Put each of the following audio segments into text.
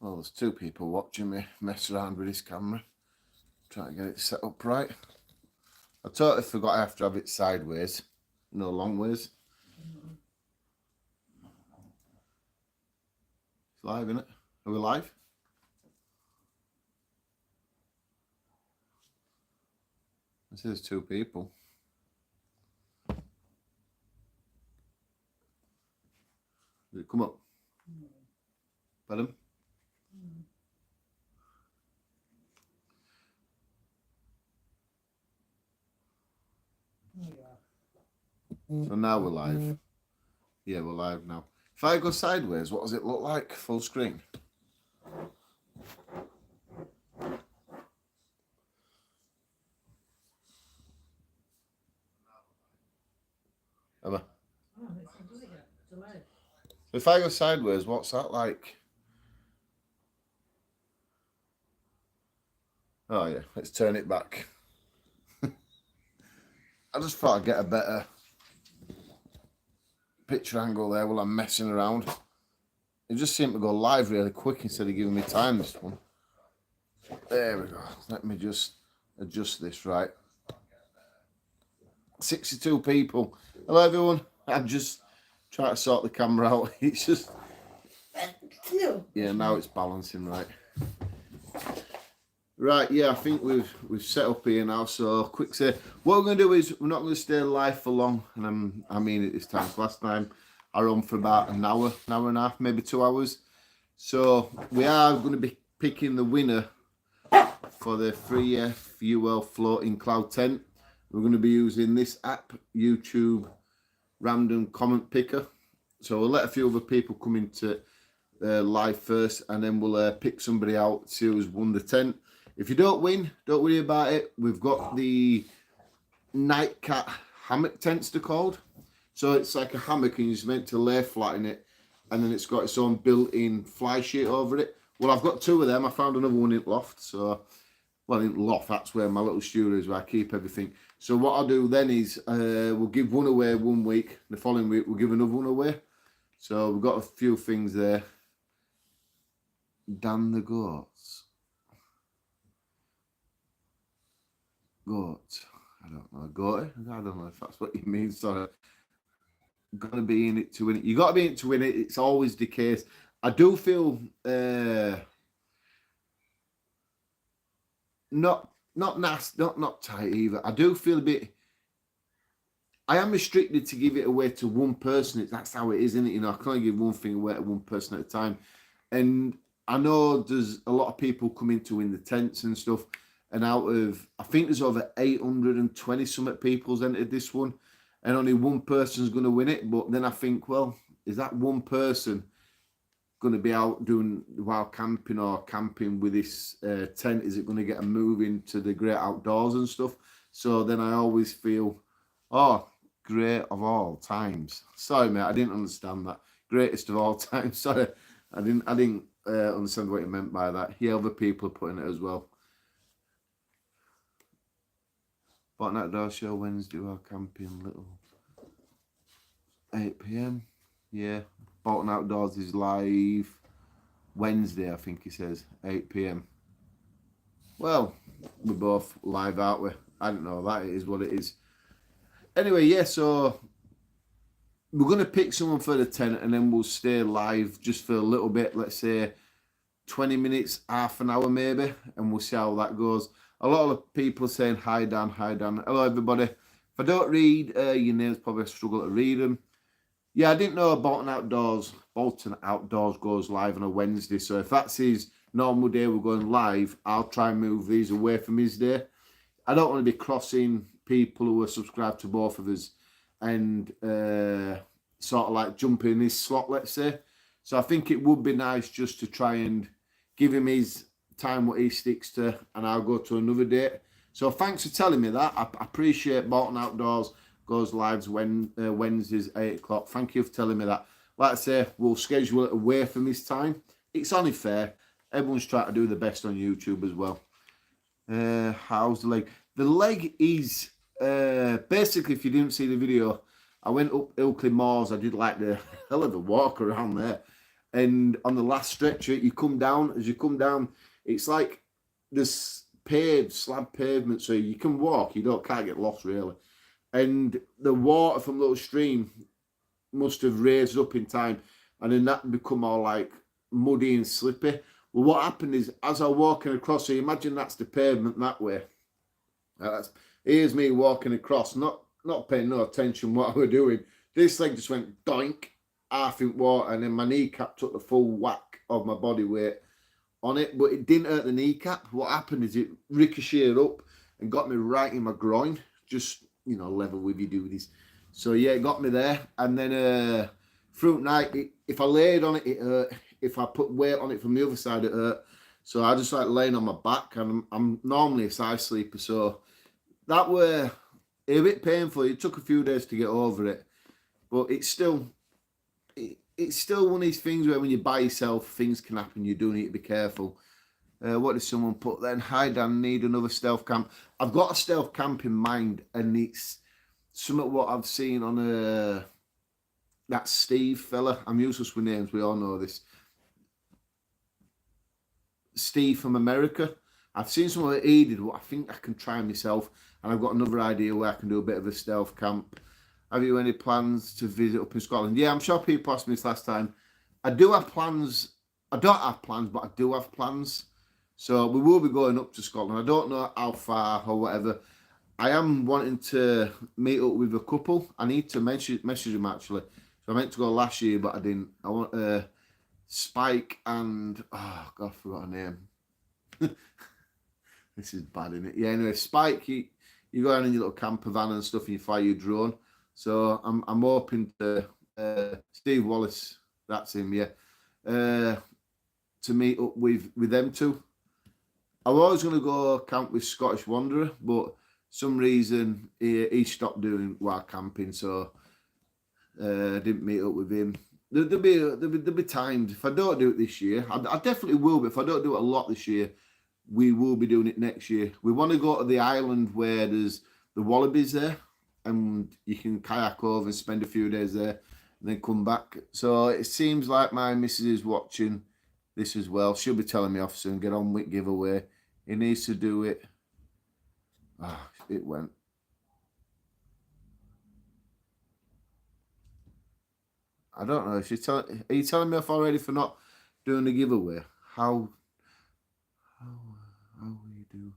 Well, there's two people watching me mess around with this camera, trying to get it set up right. I totally forgot I have to have it sideways, no long ways. It's live, isn't it? Are we live? I see there's two people. Did it come up? Pardon? So now we're live. Yeah, we're live now. If I go sideways, what does it look like? Full screen? Emma? If I go sideways, what's that like? Oh yeah, let's turn it back. I just thought I'd get a better picture angle there while I'm messing around. It just seemed to go live really quick instead of giving me time, this one. There we go. Let me just adjust this right. 62 people. Hello everyone. I'm just trying to sort the camera out. It's just... Yeah, now it's balancing right. Right, yeah, I think we've set up here now. So quick say, what we're going to do is we're not going to stay live for long, and I mean it this time. Last time I run for about an hour and a half, maybe 2 hours. So we are going to be picking the winner for the free FUL floating cloud tent. We're going to be using this app, YouTube random comment picker. So we'll let a few other people come into live first, and then we'll pick somebody out, see who's won the tent. If you don't win, don't worry about it. We've got the Nightcat hammock tents, they're called. So it's like a hammock and you're just meant to lay flat in it, and then it's got its own built-in fly sheet over it. Well, I've got two of them. I found another one in the loft. So, well, in the loft, that's where my little studio is, where I keep everything. So what I'll do then is we'll give one away 1 week. The following week, we'll give another one away. So we've got a few things there. Dan the goats. Goat. I don't know. Goat? I don't know if that's what you mean. Sorry. Got to be in it to win it. You got to be in it to win it. It's always the case. I do feel not nasty, not tight either. I do feel a bit. I am restricted to give it away to one person. That's how it is, isn't it? You know, I can only give one thing away to one person at a time. And I know there's a lot of people coming to win the tents and stuff. And out of, I think there's over 820 something people's entered this one, and only one person's going to win it. But then I think, well, is that one person going to be out doing wild camping or camping with this tent? Is it going to get a move into the great outdoors and stuff? So then I always feel, oh, great of all times. Sorry, mate, I didn't understand that. Greatest of all time. Sorry, I didn't understand what you meant by that. Yeah, other people are putting it as well. Bottom Outdoor Show Wednesday while camping little 8 PM. Yeah, Bolton Outdoors is live Wednesday, I think he says, 8 PM. Well, we're both live, aren't we? I don't know, that is what it is. Anyway, yeah, so we're going to pick someone for the tent, and then we'll stay live just for a little bit, let's say 20 minutes, half an hour maybe, and we'll see how that goes. A lot of people are saying, hi Dan, hi Dan. Hello everybody. If I don't read your names, probably struggle to read them. Yeah, I didn't know Bolton Outdoors goes live on a Wednesday. So if that's his normal day we're going live, I'll try and move these away from his day. I don't want to be crossing people who are subscribed to both of us and sort of like jumping in his slot, let's say. So I think it would be nice just to try and give him his time what he sticks to, and I'll go to another date. So thanks for telling me that. I appreciate Bolton Outdoors goes live Wednesdays 8 o'clock. Thank you for telling me that. Like I say, we'll schedule it away from this time. It's only fair. Everyone's trying to do the best on YouTube as well. How's the leg? The leg is basically, if you didn't see the video, I went up Ilkley Moors. I did like the hell of a walk around there. And on the last stretch, you come down. As you come down, it's like this slab pavement, so you can walk. You can't get lost really. And the water from the little stream must have raised up in time, and then that become all like muddy and slippy. Well, what happened is, as I was walking across, so you imagine that's the pavement that way. Here's me walking across, not paying no attention what I was doing. This leg just went doink, half in water, and then my kneecap took the full whack of my body weight on it, but it didn't hurt the kneecap. What happened is it ricocheted up and got me right in my groin, just, level with you do this. So yeah, it got me there, and then through night, if I laid on it, it hurt. If I put weight on it from the other side, it hurt. So I just like laying on my back, and I'm normally a side sleeper, so that were a bit painful. It took a few days to get over it, but it's still one of these things where when you're by yourself, things can happen. You do need to be careful. What did someone put then? Hi Dan, need another stealth camp. I've got a stealth camp in mind, and it's something what I've seen on that Steve fella. I'm useless with names, we all know this. Steve from America. I've seen some of he did what I think I can try myself, and I've got another idea where I can do a bit of a stealth camp. Have you any plans to visit up in Scotland? Yeah, I'm sure people asked me this last time. I do have plans. I don't have plans, but I do have plans. So we will be going up to Scotland. I don't know how far or whatever. I am wanting to meet up with a couple. I need to message them actually. So I meant to go last year, but I didn't. I want Spike and oh god, I forgot her name. This is bad, isn't it? Yeah. Anyway, Spike, you go down in your little camper van and stuff, and you fly your drone. So I'm hoping to Steve Wallace, that's him, yeah. To meet up with them two. I was always going to go camp with Scottish Wanderer, but some reason he stopped doing wild camping, so I didn't meet up with him. There'll be times if I don't do it this year. I definitely will, but if I don't do it a lot this year, we will be doing it next year. We want to go to the island where there's the wallabies there, and you can kayak over and spend a few days there, and then come back. So it seems like my missus is watching this as well. She'll be telling me off soon. Get on with giveaway. He needs to do it. Ah, it went. I don't know. Are you telling me off already for not doing the giveaway? How we do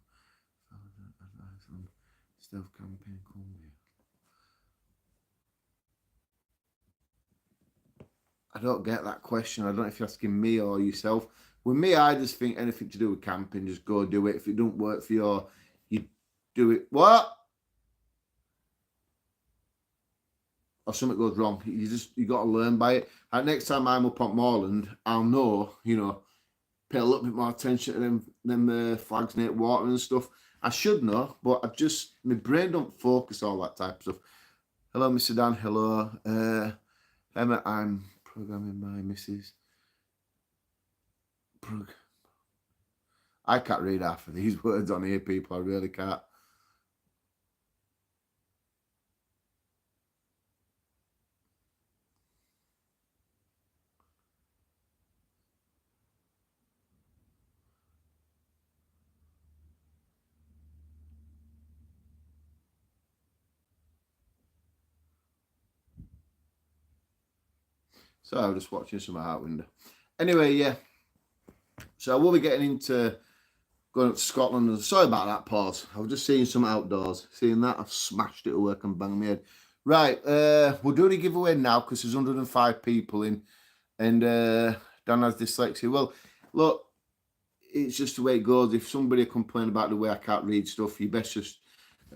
stealth campaign Colombia? I don't get that question. I don't know if you're asking me or yourself. With me, I just think anything to do with camping, just go do it. If it don't work for you do it. What? Or something goes wrong. You got to learn by it. And next time I'm up on Moorland, I'll know, pay a little bit more attention to them flags near water and stuff. I should know, but my brain don't focus all that type of stuff. Hello, Mr. Dan. Hello. Emma, I'm programming my missus. I can't read half of these words on here, people. I really can't. So I was just watching some out window. Anyway, yeah. So I will be getting into going up to Scotland. Sorry about that pause. I was just seeing some outdoors. Seeing that, I've smashed it at work and banged my head. Right, we're doing a giveaway now because there's 105 people in, and Dan has dyslexia. Well, look, it's just the way it goes. If somebody complains about the way I can't read stuff, you best just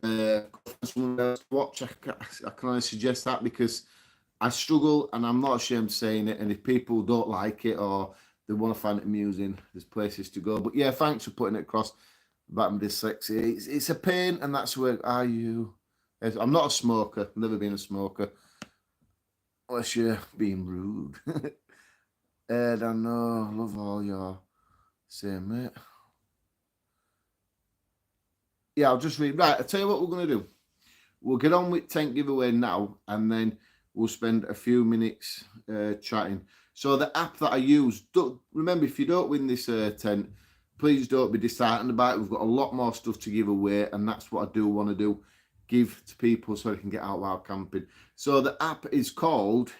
someone else to watch. I can only suggest that because I struggle, and I'm not ashamed of saying it. And if people don't like it or they want to find it amusing, there's places to go. But yeah, thanks for putting it across about my dyslexia. It's a pain, and that's where are you? I'm not a smoker. Never been a smoker. Unless you're being rude. Ed, I know. Love all your same, mate. Yeah, I'll just read. Right, I'll tell you what we're going to do. We'll get on with tent giveaway now, and then we'll spend a few minutes chatting. So the app that I use, remember, if you don't win this tent, please don't be disheartened about it. We've got a lot more stuff to give away, and that's what I do want to do, give to people so they can get out while camping. So the app is called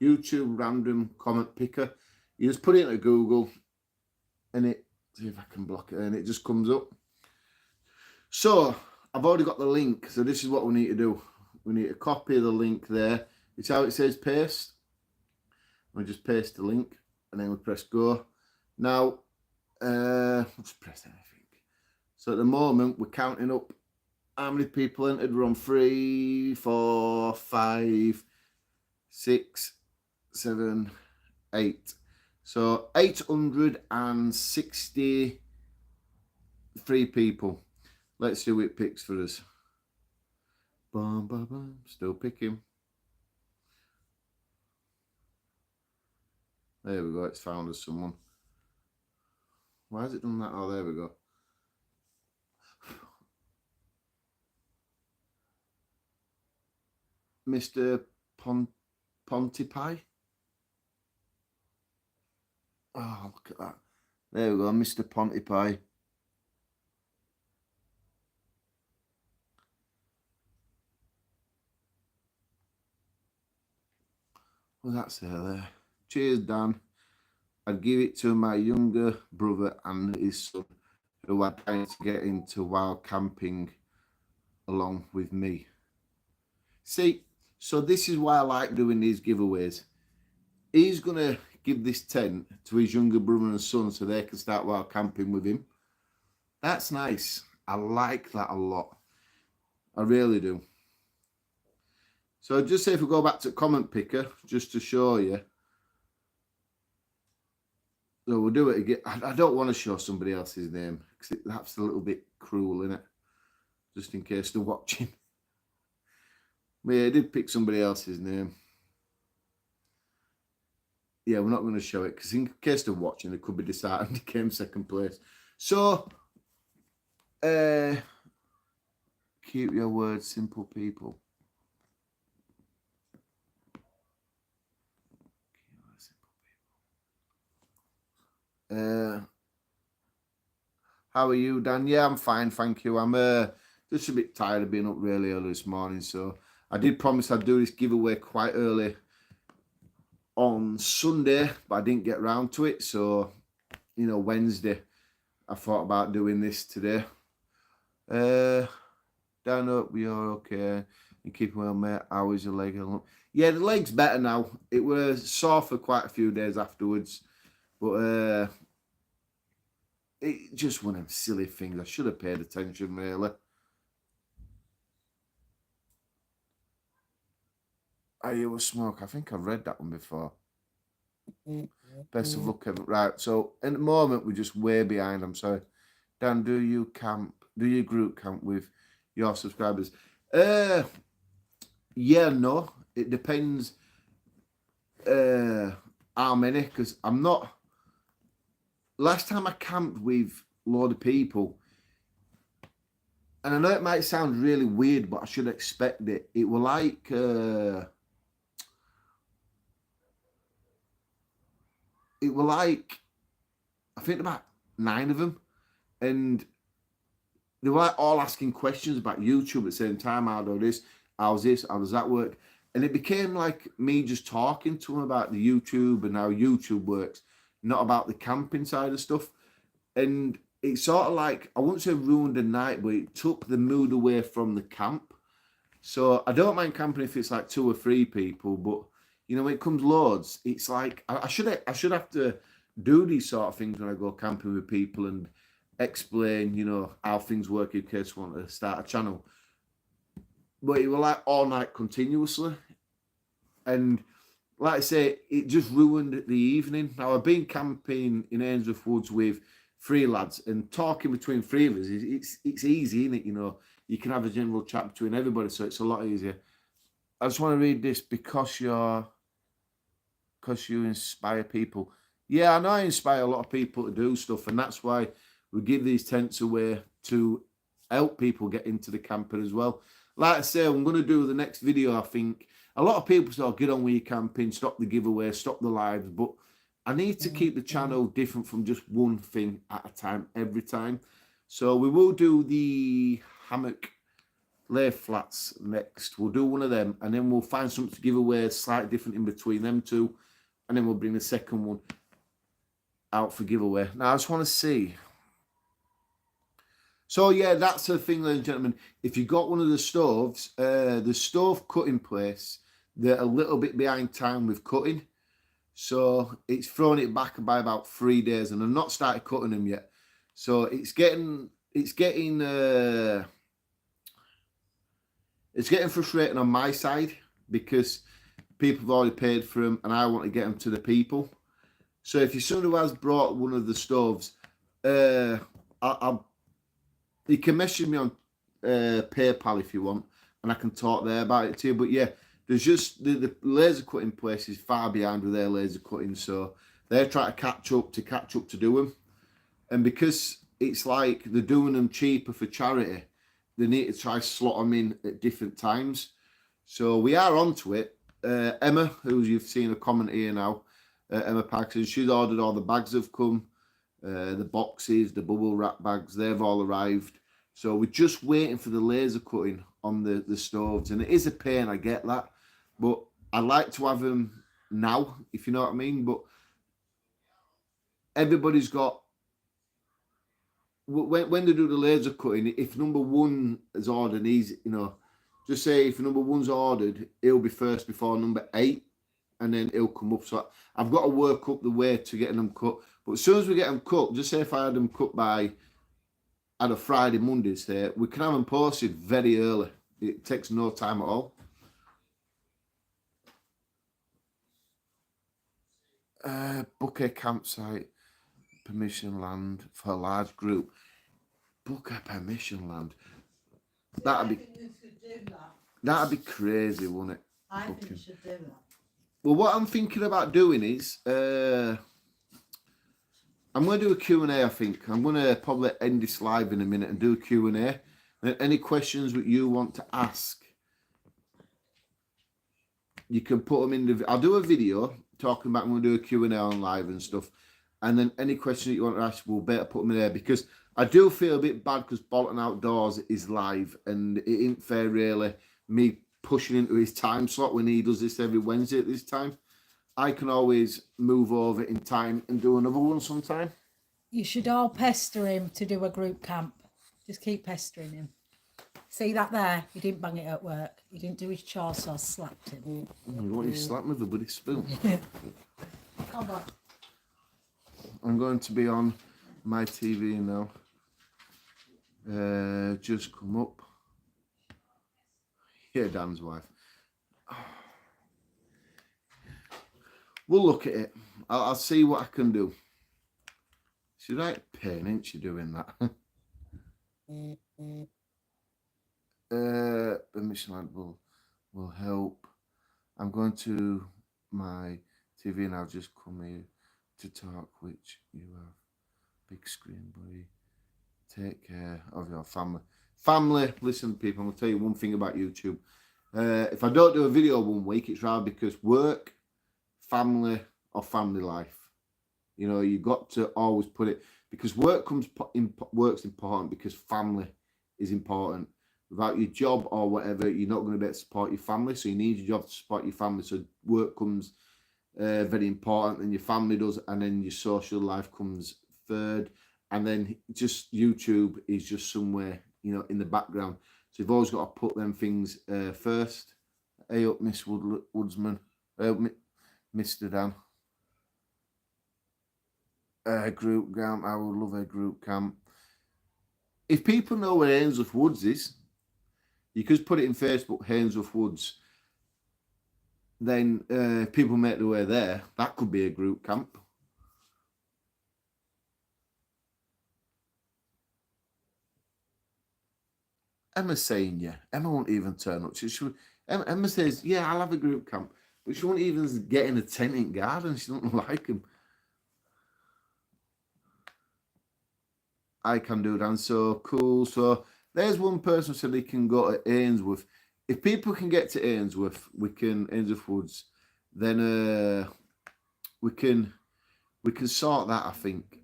YouTube Random Comment Picker. You just put it into Google, and it, see if I can block it, and it just comes up. So I've already got the link, so this is what we need to do. We need to copy the link there. It's how it says paste. We just paste the link, and then we press go. Now, let's press anything. So at the moment, we're counting up how many people entered. We're on 3, 4, 5, 6, 7, 8. So 863 people. Let's see who it picks for us. Bum, bum, bum. Still picking. There we go. It's found us someone. Why has it done that? Oh, there we go. Mr. Pontypie. Oh, look at that. There we go, Mr. Pontypie. Well, that's there. Cheers, Dan. I'd give it to my younger brother and his son, who are trying to get into wild camping along with me. See, so this is why I like doing these giveaways. He's going to give this tent to his younger brother and son so they can start wild camping with him. That's nice. I like that a lot. I really do. So just say if we go back to comment picker, just to show you. So we'll do it again. I don't want to show somebody else's name because that's a little bit cruel, isn't it? Just in case they're watching. But yeah, I did pick somebody else's name. Yeah, we're not going to show it because in case they're watching, they could be disheartened. He came second place. So, keep your words simple, people. How are you, Dan? Yeah, I'm fine, thank you. I'm just a bit tired of being up really early this morning, so I did promise I'd do this giveaway quite early on Sunday, but I didn't get around to it. So, you know, Wednesday, I thought about doing this today. Dan, hope you're okay. You keep well, mate. How is your leg? Yeah, the leg's better now. It was sore for quite a few days afterwards, but it just one of them silly things. I should have paid attention, really. Are you a smoke? I think I've read that one before. Best of luck, Kevin. Right, so at the moment, we're just way behind. I'm sorry. Dan, do you group camp with your subscribers? Yeah, no. It depends how many, because I'm not... Last time I camped with a load of people, and I know it might sound really weird, but I should expect it. It were like... it were like, I think about 9 of them, and they were like all asking questions about YouTube at the same time. How do this? How's this? How does that work? And it became like me just talking to them about the YouTube and how YouTube works, not about the camping side of stuff. And it sort of like, I wouldn't say ruined the night, but it took the mood away from the camp. So I don't mind camping if it's like 2 or 3 people, but you know, when it comes loads, it's like I should have to do these sort of things when I go camping with people and explain, you know, how things work in case you want to start a channel. But it was like all night continuously, and like I say, it just ruined the evening. Now I've been camping in Ainsworth Woods with 3 lads, and talking between 3 of us, it's easy, isn't it? You know, you can have a general chat between everybody, so it's a lot easier. I just want to read this because you inspire people. Yeah, I know I inspire a lot of people to do stuff, and that's why we give these tents away to help people get into the camper as well. Like I say, I'm going to do the next video, I think. A lot of people say, oh, get on with your camping, stop the giveaway, stop the lives. But I need to keep the channel different from just one thing at a time, every time. So we will do the hammock lay flats next. We'll do one of them, and then we'll find something to give away slightly different in between them two, and then we'll bring the second one out for giveaway. Now I just want to see. So yeah, that's the thing, ladies and gentlemen. If you got one of the stoves, the stove cutting place, they're a little bit behind time with cutting, so it's thrown it back by about 3 days, and I've not started cutting them yet. So it's getting frustrating on my side because people have already paid for them, and I want to get them to the people. So if you're someone who has brought one of the stoves, you can message me on PayPal if you want, and I can talk there about it too. But yeah, there's just the laser cutting place is far behind with their laser cutting, so they're trying to catch up to do them. And because it's like they're doing them cheaper for charity, they need to try slot them in at different times. So we are onto it. Emma, who you've seen a comment here now, Emma Paxson, she's ordered all the bags have come. The boxes, the bubble wrap bags, they've all arrived. So we're just waiting for the laser cutting on the stoves. And it is a pain, I get that. But I like to have them now, if you know what I mean. But everybody's got... When they do the laser cutting, if number one is ordered, he's, just say if number one's ordered, it'll be first before number 8. And then it'll come up. So I've got to work up the way to getting them cut. But as soon as we get them cut, just say if I had them cut by a Friday, Monday, say, we can have them posted very early. It takes no time at all. Book a campsite, permission land for a large group. Book a permission land. That'd be crazy, wouldn't it? I think you should do that. Well, what I'm thinking about doing is, I'm going to do a Q&A, I think. I'm going to probably end this live in a minute and do a Q&A. Any questions that you want to ask, you can put them in the... I'll do a video talking about... I'm going to do a Q&A on live and stuff. And then any questions that you want to ask, we'll better put them in there. Because I do feel a bit bad because Bolton Outdoors is live. And it ain't fair, really, me pushing into his time slot when he does this every Wednesday at this time. I can always move over in time and do another one sometime. You should all pester him to do a group camp. Just keep pestering him. See that there? He didn't bang it at work. He didn't do his chore, so I slapped him. You want you to slap me with a bloody spoon? Come on. I'm going to be on my TV now. Just come up. Yeah, Dan's wife. We'll look at it. I'll see what I can do. She's right pain, ain't she, doing that? Permission land will help. I'm going to my TV and I'll just come here to talk, which you have. Big screen, buddy. Take care of your family. Family, listen, people, I'm going to tell you one thing about YouTube. If I don't do a video 1 week, it's rather because work, family, or family life. You've got to always put it, because work's important because family is important. Without your job or whatever, you're not going to be able to support your family. So you need your job to support your family. So work comes very important, and your family does, and then your social life comes third. And then just YouTube is just somewhere, in the background. So you've always got to put them things first. Hey up, Miss Woodsman. Mr. Dan. Group camp. I would love a group camp. If people know where Hainsworth Woods is, you could put it in Facebook, Hainsworth Woods. Then people make their way there. That could be a group camp. Emma's saying, yeah. Emma won't even turn up. Emma says, yeah, I'll have a group camp. But she won't even get in a tent in garden. She don't like him. I can do that. So cool. So there's one person who said he can go to Ainsworth if people can get to Ainsworth Woods, then we can sort that, I think.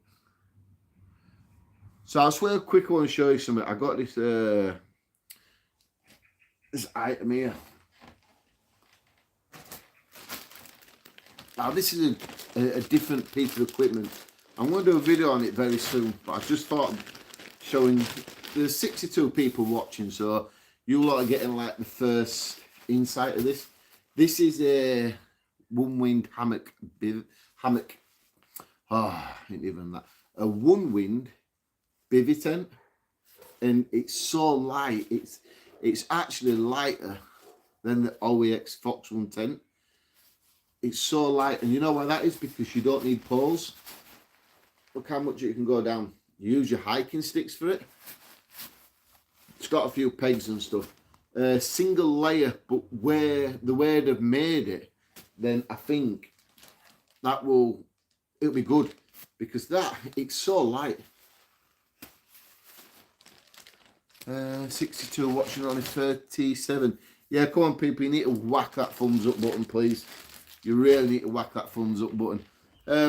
So I'll swear quick, I want to show you something. I got this this item here. Now this is a different piece of equipment. I'm going to do a video on it very soon, but I just thought showing. There's 62 people watching, so you lot are getting like the first insight of this. This is a one-winged hammock. Oh, ain't even that. A one-winged bivvy tent, and it's so light. It's actually lighter than the OEX Fox One tent. It's so light, and you know why that is? Because you don't need poles. Look how much you can go down. You use your hiking sticks for it. It's got a few pegs and stuff. Single layer, but the way they've made it, then I think it'll be good, because it's so light. 62 watching, only 37. Yeah, come on people, you need to whack that thumbs up button, please. You really need to whack that thumbs up button.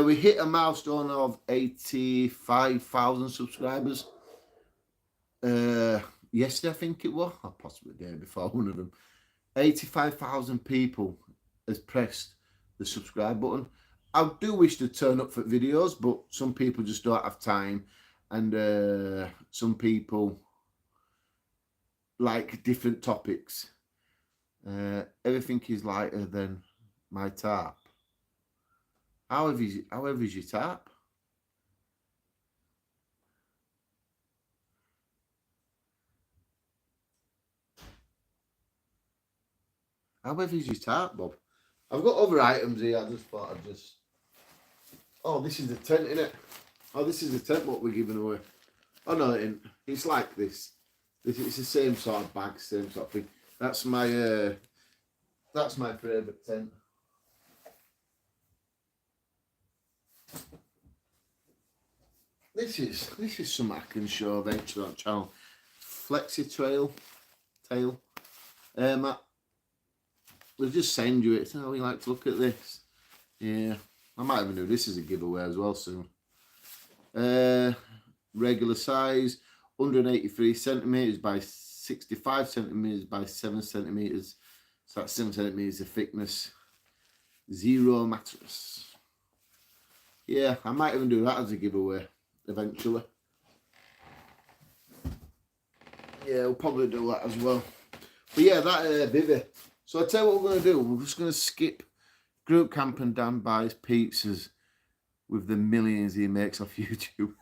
We hit a milestone of 85,000 subscribers. Yesterday, I think it was, or possibly the day before, one of them. 85,000 people has pressed the subscribe button. I do wish to turn up for videos, but some people just don't have time, and some people like different topics. Everything is lighter than my tarp. How heavy is your tarp? How heavy is your tarp, Bob? I've got other items here. I just thought I'd just... Oh, this is the tent, isn't it? Oh, this is the tent what we're giving away. Oh, no, it ain't. It's like this. It's the same sort of bag, same sort of thing. That's my favourite tent. This is something I can show eventually on the channel. Flexi tail. They'll just send you it. Oh, you like to look at this? Yeah, I might even do this as a giveaway as well soon. Regular size, 183 centimeters by 65 centimeters by 7 centimeters. So that's 7 centimeters of thickness. Zero mattress. Yeah, I might even do that as a giveaway eventually. Yeah, we'll probably do that as well. But yeah, that bivvy. So I'll tell you what we're going to do. We're just going to skip group camp and Dan buys pizzas with the millions he makes off YouTube.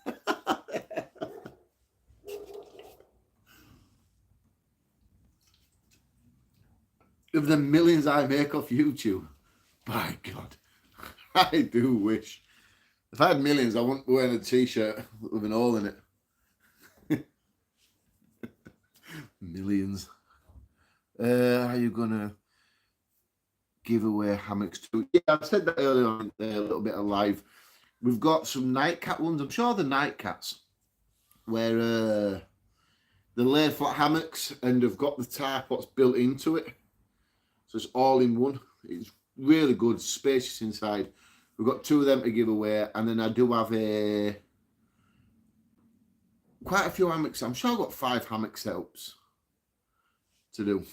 Of the millions I make off YouTube. By God, I do wish. If I had millions, I wouldn't be wearing a t-shirt with an hole in it. Millions. Are you gonna give away hammocks too? Yeah, I said that earlier on a little bit of live. We've got some nightcat ones. I'm sure the nightcats where the laid flat hammocks and have got the tarp what's built into it. So it's all in one. It's really good, spacious inside. We've got 2 of them to give away, and then I do have quite a few hammocks. I'm sure I've got 5 hammock setups to do.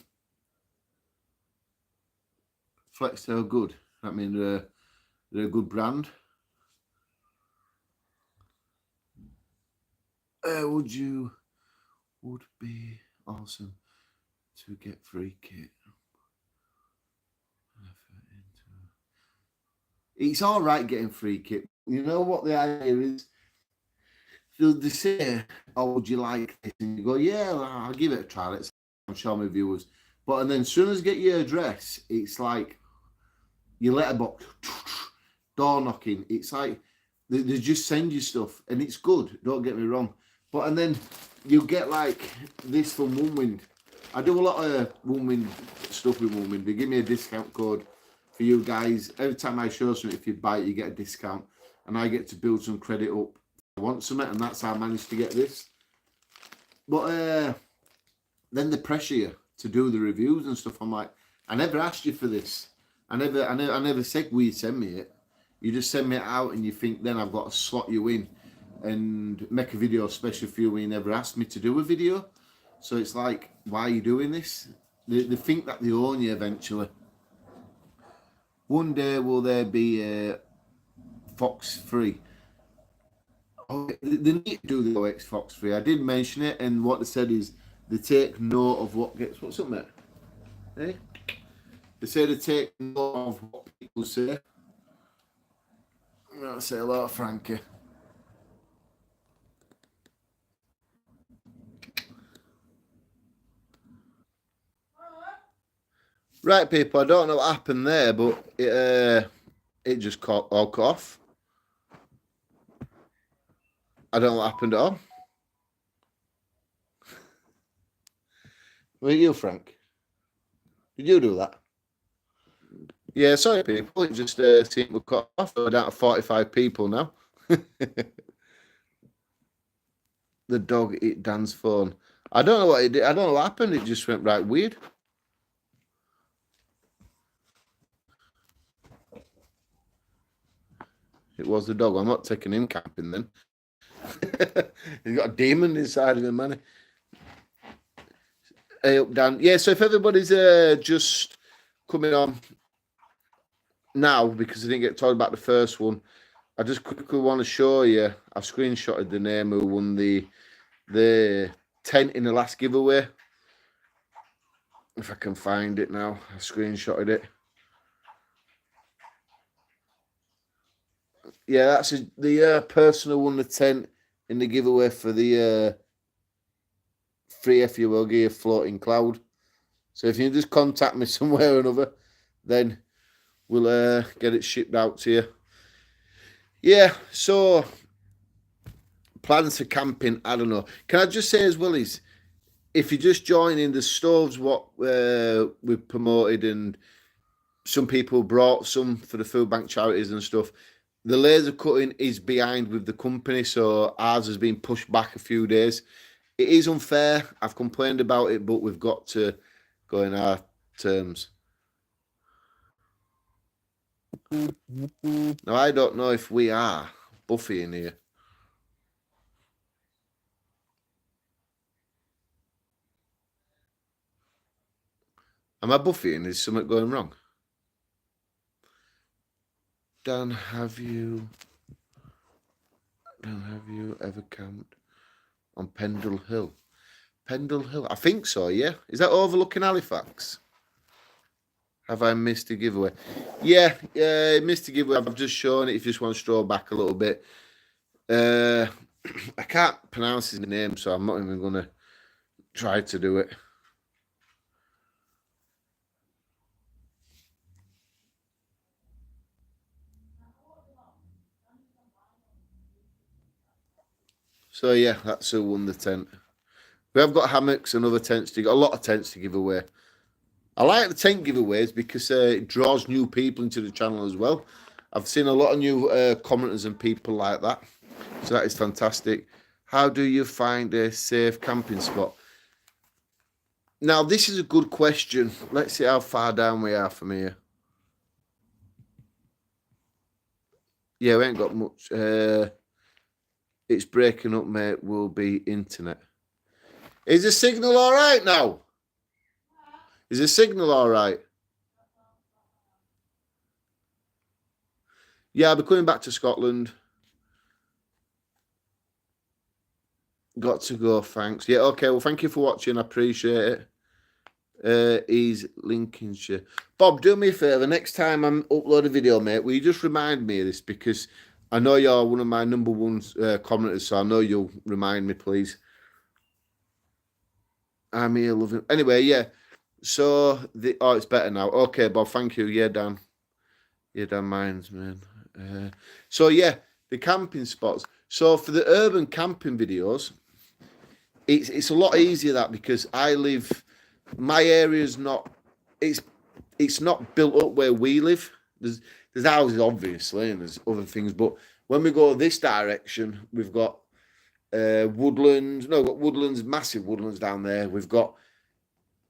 Flextail good. I mean, they're a good brand. Would be awesome to get free kit. It's all right getting free kit. You know what the idea is? So they say, "Oh, would you like this?" And you go, "Yeah, I'll give it a try. Let's show my viewers." But and then as soon as you get your address, it's like your letterbox, door knocking. It's like they just send you stuff, and it's good. Don't get me wrong. But and then you get like this from One Wind. I do a lot of One Wind stuff with One Wind. They give me a discount code for you guys. Every time I show something, if you buy it, you get a discount, and I get to build some credit up. I want something, and that's how I managed to get this. But then they pressure you. to do the reviews and stuff. I'm like, I never asked you for this. I never said, will you send me it? You just send me it out, and you think then I've got to slot you in and make a video special for you when you never asked me to do a video. So it's like, why are you doing this? They think that they own you eventually. One day will there be a Fox free? Oh, they need to do the OX Fox free. I did mention it, and what they said is they take note of what gets. What's up, mate? Hey? They say they take note of what people say. I'm going to say hello to Frankie. Right, people, I don't know what happened there, but it just all cut off. I don't know what happened at all. Were you, Frank? Did you do that? Yeah, sorry, people. It just seemed to cut off. We're down to 45 people now. The dog ate Dan's phone. I don't know what it did. I don't know what happened. It just went right weird. It was the dog. I'm not taking him camping then. He's got a demon inside of him, man. Hey, up, Dan. Yeah, so if everybody's just coming on now, because I didn't get told about the first one, I just quickly want to show you. I've screenshotted the name who won the tent in the last giveaway. If I can find it now, I screenshotted it. Yeah, that's the person who won the tent in the giveaway for the free FUO gear floating cloud. So if you just contact me somewhere or another, then we'll get it shipped out to you. Yeah, so plans for camping, I don't know. Can I just say as well is, if you're just joining the stoves, what we've promoted, and some people brought some for the food bank charities and stuff, the laser cutting is behind with the company, so ours has been pushed back a few days. It is unfair. I've complained about it, but we've got to go in our terms. Now, I don't know if we are Buffy in here. Am I Buffying? Is something going wrong? Dan, have you ever camped on Pendle Hill? Pendle Hill? I think so, yeah. Is that overlooking Halifax? Have I missed a giveaway? Yeah, missed a giveaway. I've just shown it if you just want to stroll back a little bit. I can't pronounce his name, so I'm not even going to try to do it. So yeah, that's who won the tent. We have got hammocks and other tents. A lot of tents to give away. I like the tent giveaways because it draws new people into the channel as well. I've seen a lot of new commenters and people like that. So that is fantastic. How do you find a safe camping spot? Now, this is a good question. Let's see how far down we are from here. Yeah, we ain't got much. It's breaking up, mate. Will be internet. Is the signal all right now? Is the signal all right? Yeah, I'll be coming back to Scotland. Got to go, thanks. Yeah, okay. Well, thank you for watching. I appreciate it. He's Lincolnshire. Bob, do me a favour. Next time I upload a video, mate, will you just remind me of this? Because I know you're one of my number one commenters, so I know you'll remind me, please. I'm here loving. Anyway, yeah. So it's better now. Okay, Bob. Thank you. Yeah, Dan. Yeah, Dan Mines, man. So yeah, the camping spots. So for the urban camping videos, it's a lot easier that because I live. My area's not. It's not built up where we live. There's houses obviously, and there's other things. But when we go this direction, we've got woodlands. No, we've got woodlands, massive woodlands down there. We've got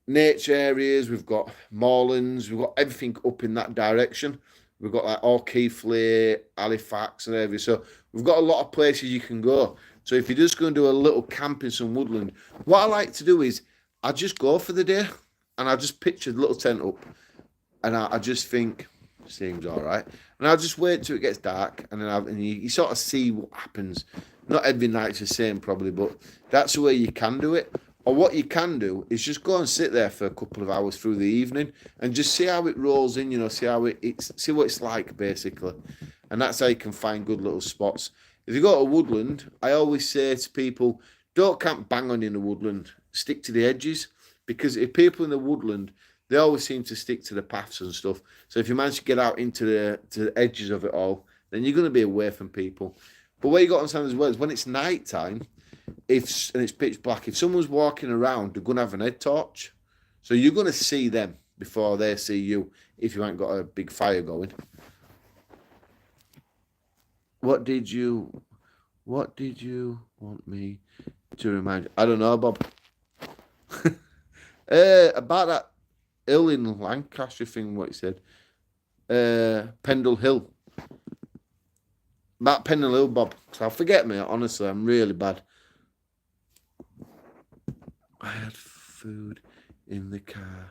nature areas, we've got moorlands, we've got everything up in that direction. We've got like O'Keeffe, Halifax and everything. So we've got a lot of places you can go. So if you're just going to do a little camp in some woodland, what I like to do is I just go for the day and I just pitch a little tent up and I just think, seems all right. And I'll just wait till it gets dark and then you sort of see what happens. Not every night's the same probably, but that's the way you can do it. Or what you can do is just go and sit there for a couple of hours through the evening and just see how it rolls in, see how see what it's like basically. And that's how you can find good little spots. If you go to a woodland, I always say to people, don't camp bang on in the woodland. Stick to the edges. Because if people in the woodland, they always seem to stick to the paths and stuff. So if you manage to get out into the edges of it all, then you're going to be away from people. But what you got to understand as well is when it's night time, and it's pitch black, if someone's walking around, they're going to have an head torch. So you're going to see them before they see you if you ain't got a big fire going. What did you want me to remind you? I don't know, Bob. About that hill in Lancashire thing, what he said. Pendle Hill. About Pendle Hill, Bob. So I'll forget me, honestly, I'm really bad. I had food in the car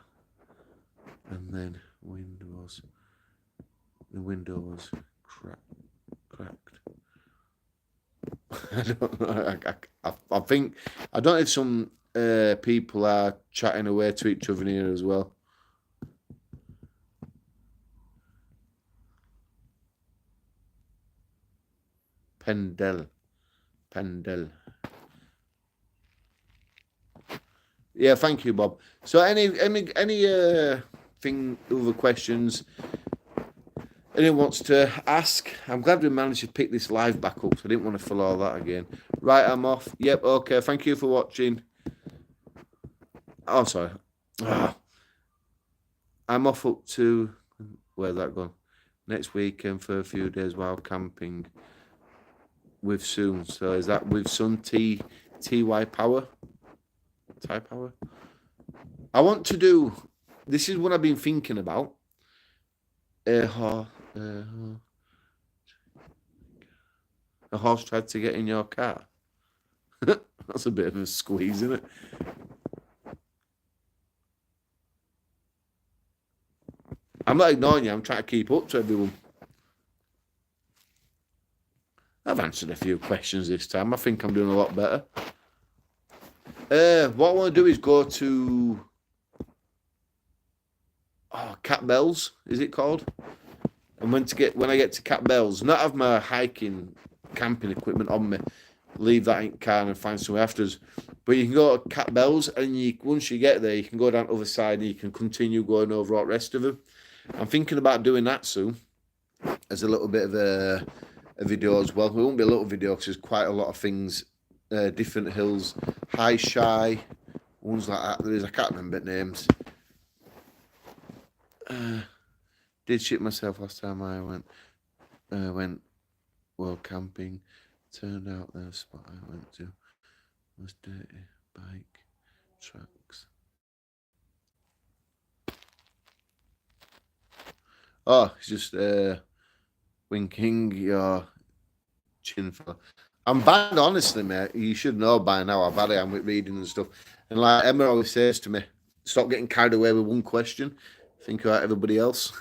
and then the window was cracked. I don't know. I think, I don't know if some people are chatting away to each other here as well. Pendle. Yeah, thank you, Bob. So any other questions anyone wants to ask? I'm glad we managed to pick this live back up, so I didn't want to fill all that again. Right, I'm off. Yep, okay. Thank you for watching. Oh, sorry. I'm off up to, where's that gone? Next weekend for a few days while camping with Soon. So is that with Sun TY Power? Ty Power? I want to do, this is what I've been thinking about. A horse tried to get in your car. That's a bit of a squeeze, isn't it? I'm not ignoring you. I'm trying to keep up to everyone. I've answered a few questions this time. I think I'm doing a lot better. What I want to do is go to Cat Bells, is it called? And when I get to Cat Bells, not have my hiking, camping equipment on me, leave that in the car and find somewhere afterwards. But you can go to Cat Bells, and once you get there, you can go down the other side and you can continue going over all the rest of them. I'm thinking about doing that soon as a little bit of a video as well. It won't be a little video because there's quite a lot of things, different hills, high, shy, ones like that. There is, I can't remember names. Did shit myself last time I went well camping. Turned out the spot I went to was dirty bike tracks. Oh, it's just winking your chin for. I'm bad, honestly, mate. You should know by now how bad I am with reading and stuff. And like Emma always says to me, stop getting carried away with one question. Think about everybody else.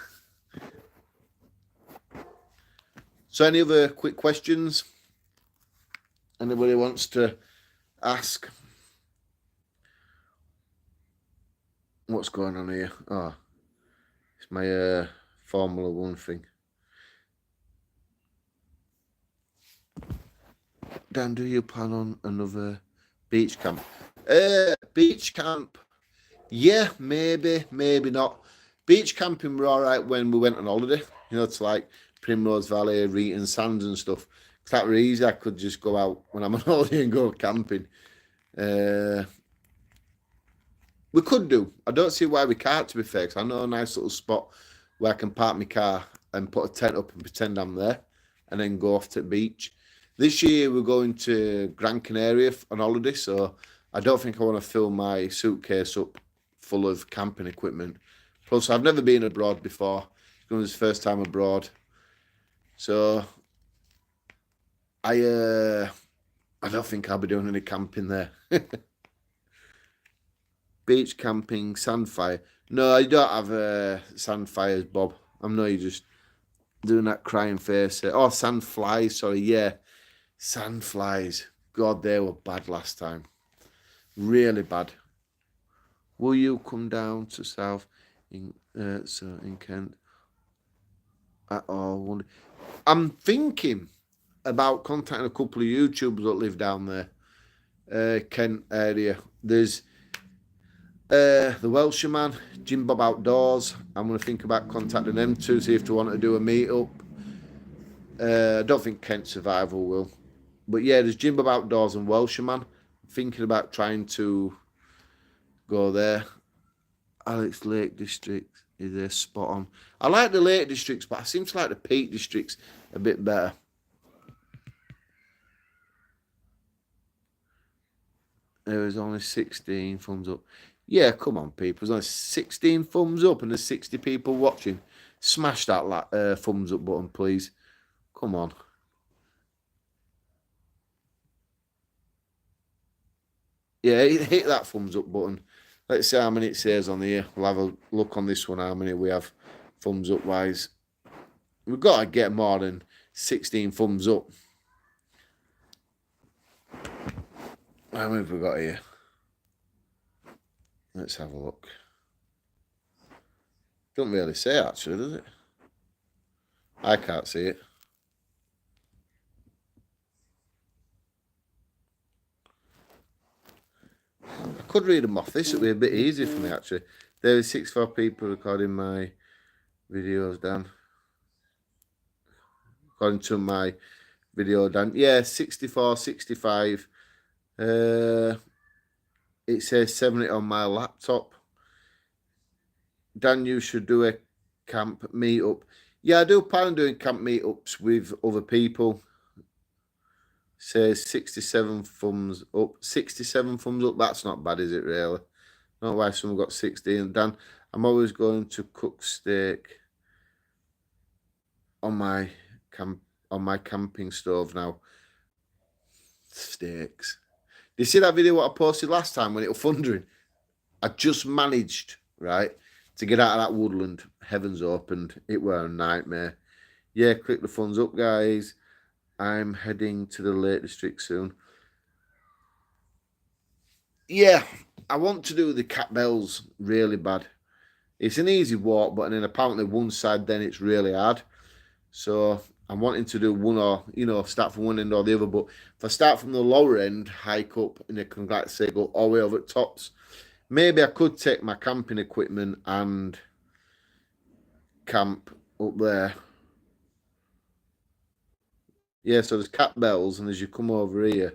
So any other quick questions? Anybody wants to ask? What's going on here? Oh, it's my Formula One thing. Dan, do you plan on another beach camp? Beach camp, yeah, maybe not. Beach camping were all right when we went on holiday, to like Primrose Valley, Reeton Sands and stuff. That were easy. I could just go out when I'm on holiday and go camping. We could do. I don't see why we can't, to be fair, because I know a nice little spot where I can park my car and put a tent up and pretend I'm there and then go off to the beach. This year we're going to Gran Canaria on holiday, so I don't think I want to fill my suitcase up full of camping equipment. Plus, I've never been abroad before. It was the first time abroad. So, I don't think I'll be doing any camping there. Beach camping, sand fire. No, I don't have sand fires, Bob. I know you're just doing that crying face. Oh, sand flies, sorry, yeah. Sand flies. God, they were bad last time. Really bad. Will you come down to South in Kent at all? I'm thinking about contacting a couple of YouTubers that live down there, Kent area. There's the Welshman, Jim Bob Outdoors. I'm going to think about contacting them too, see if they want to do a meetup. I don't think Kent Survival will. But yeah, there's Jim Bob Outdoors and Welshman. Thinking about trying to go there. Alex Lake District is a spot on. I like the Lake Districts, but I seem to like the Peak Districts a bit better. There was only 16 thumbs up. Yeah, come on, people. There's only 16 thumbs up and there's 60 people watching. Smash that thumbs up button, please. Come on. Yeah, hit that thumbs up button. Let's see how many it says on here. We'll have a look on this one, how many we have thumbs up wise. We've got to get more than 16 thumbs up. How many have we got here? Let's have a look. Don't really say actually, does it? I can't see it. I could read them off. This would be a bit easier for me actually. There are 64 people recording my videos, Dan. According to my video, Dan. Yeah, 64, 65. It says 70 on my laptop. Dan, you should do a camp meetup. Yeah, I do plan on doing camp meetups with other people. Says 67 thumbs up. 67 thumbs up. That's not bad, is it, really? Not why someone got 16. Dan, I'm always going to cook steak on my camping stove now. Steaks. Did you see that video what I posted last time when it was thundering? I just managed, right, to get out of that woodland. Heavens opened. It were a nightmare. Yeah, click the thumbs up, guys. I'm heading to the Lake District soon. Yeah, I want to do the Cat Bells really bad. It's an easy walk, but then apparently one side then it's really hard. So I'm wanting to do one or, start from one end or the other. But if I start from the lower end, hike up, and I can, like say, go all the way over at tops, maybe I could take my camping equipment and camp up there. Yeah, so there's Cat Bells, and as you come over here,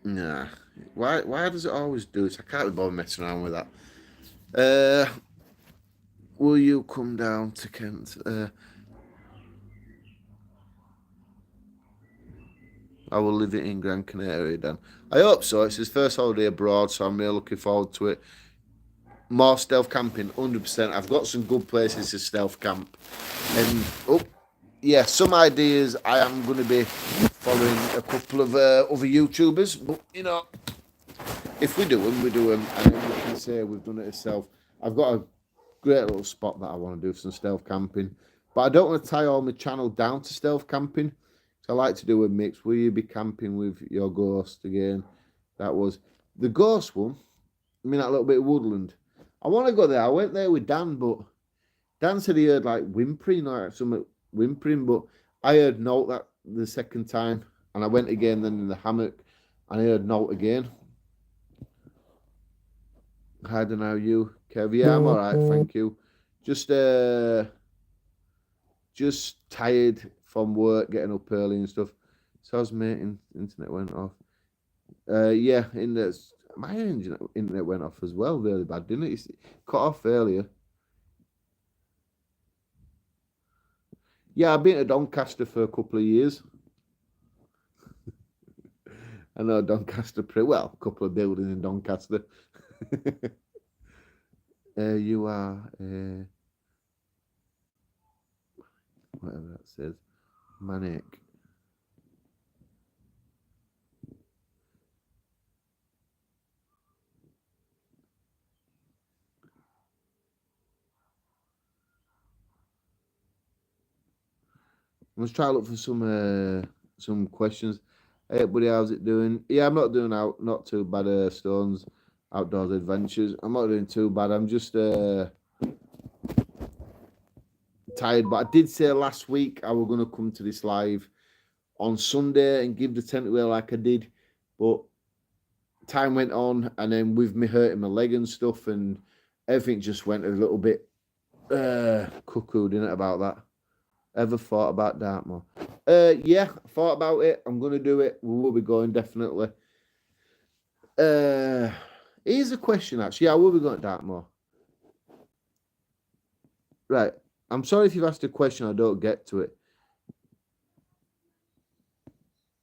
nah. Why does it always do this? I can't be bothered messing around with that. Will you come down to Kent? I will live it in Gran Canaria, Dan. I hope so. It's his first holiday abroad, so I'm really looking forward to it. More stealth camping, 100%. I've got some good places to stealth camp. And, some ideas. I am going to be following a couple of other YouTubers. But, if we do them, we do them. And then we can say we've done it ourselves. I've got a great little spot that I want to do some stealth camping. But I don't want to tie all my channel down to stealth camping. I like to do a mix. Will you be camping with your ghost again? That was the ghost one. I mean, that little bit of woodland. I want to go there. I went there with Dan, but Dan said he heard like whimpering or something whimpering, but I heard note that the second time, and I went again then in the hammock, and I heard note again. I don't know you, Kev. Yeah, I'm all right, thank you. Just tired from work, getting up early and stuff. So I was mating, internet went off. Yeah, my internet went off as well, really bad, didn't it? It cut off earlier. Yeah, I've been to Doncaster for a couple of years. I know Doncaster well, a couple of buildings in Doncaster. You are whatever that says, manic. Let's try to look for some questions. Hey, buddy, how's it doing? Yeah, I'm not doing not too bad. Stones outdoors adventures. I'm not doing too bad. I'm just tired. But I did say last week I was gonna come to this live on Sunday and give the tent away like I did, but time went on, and then with me hurting my leg and stuff, and everything just went a little bit cuckoo, didn't it, about that? Ever thought about Dartmoor? Yeah, thought about it. I'm gonna do it. We will be going definitely. Here's a question actually. Yeah, will be going to Dartmoor. Right. I'm sorry if you've asked a question I don't get to it.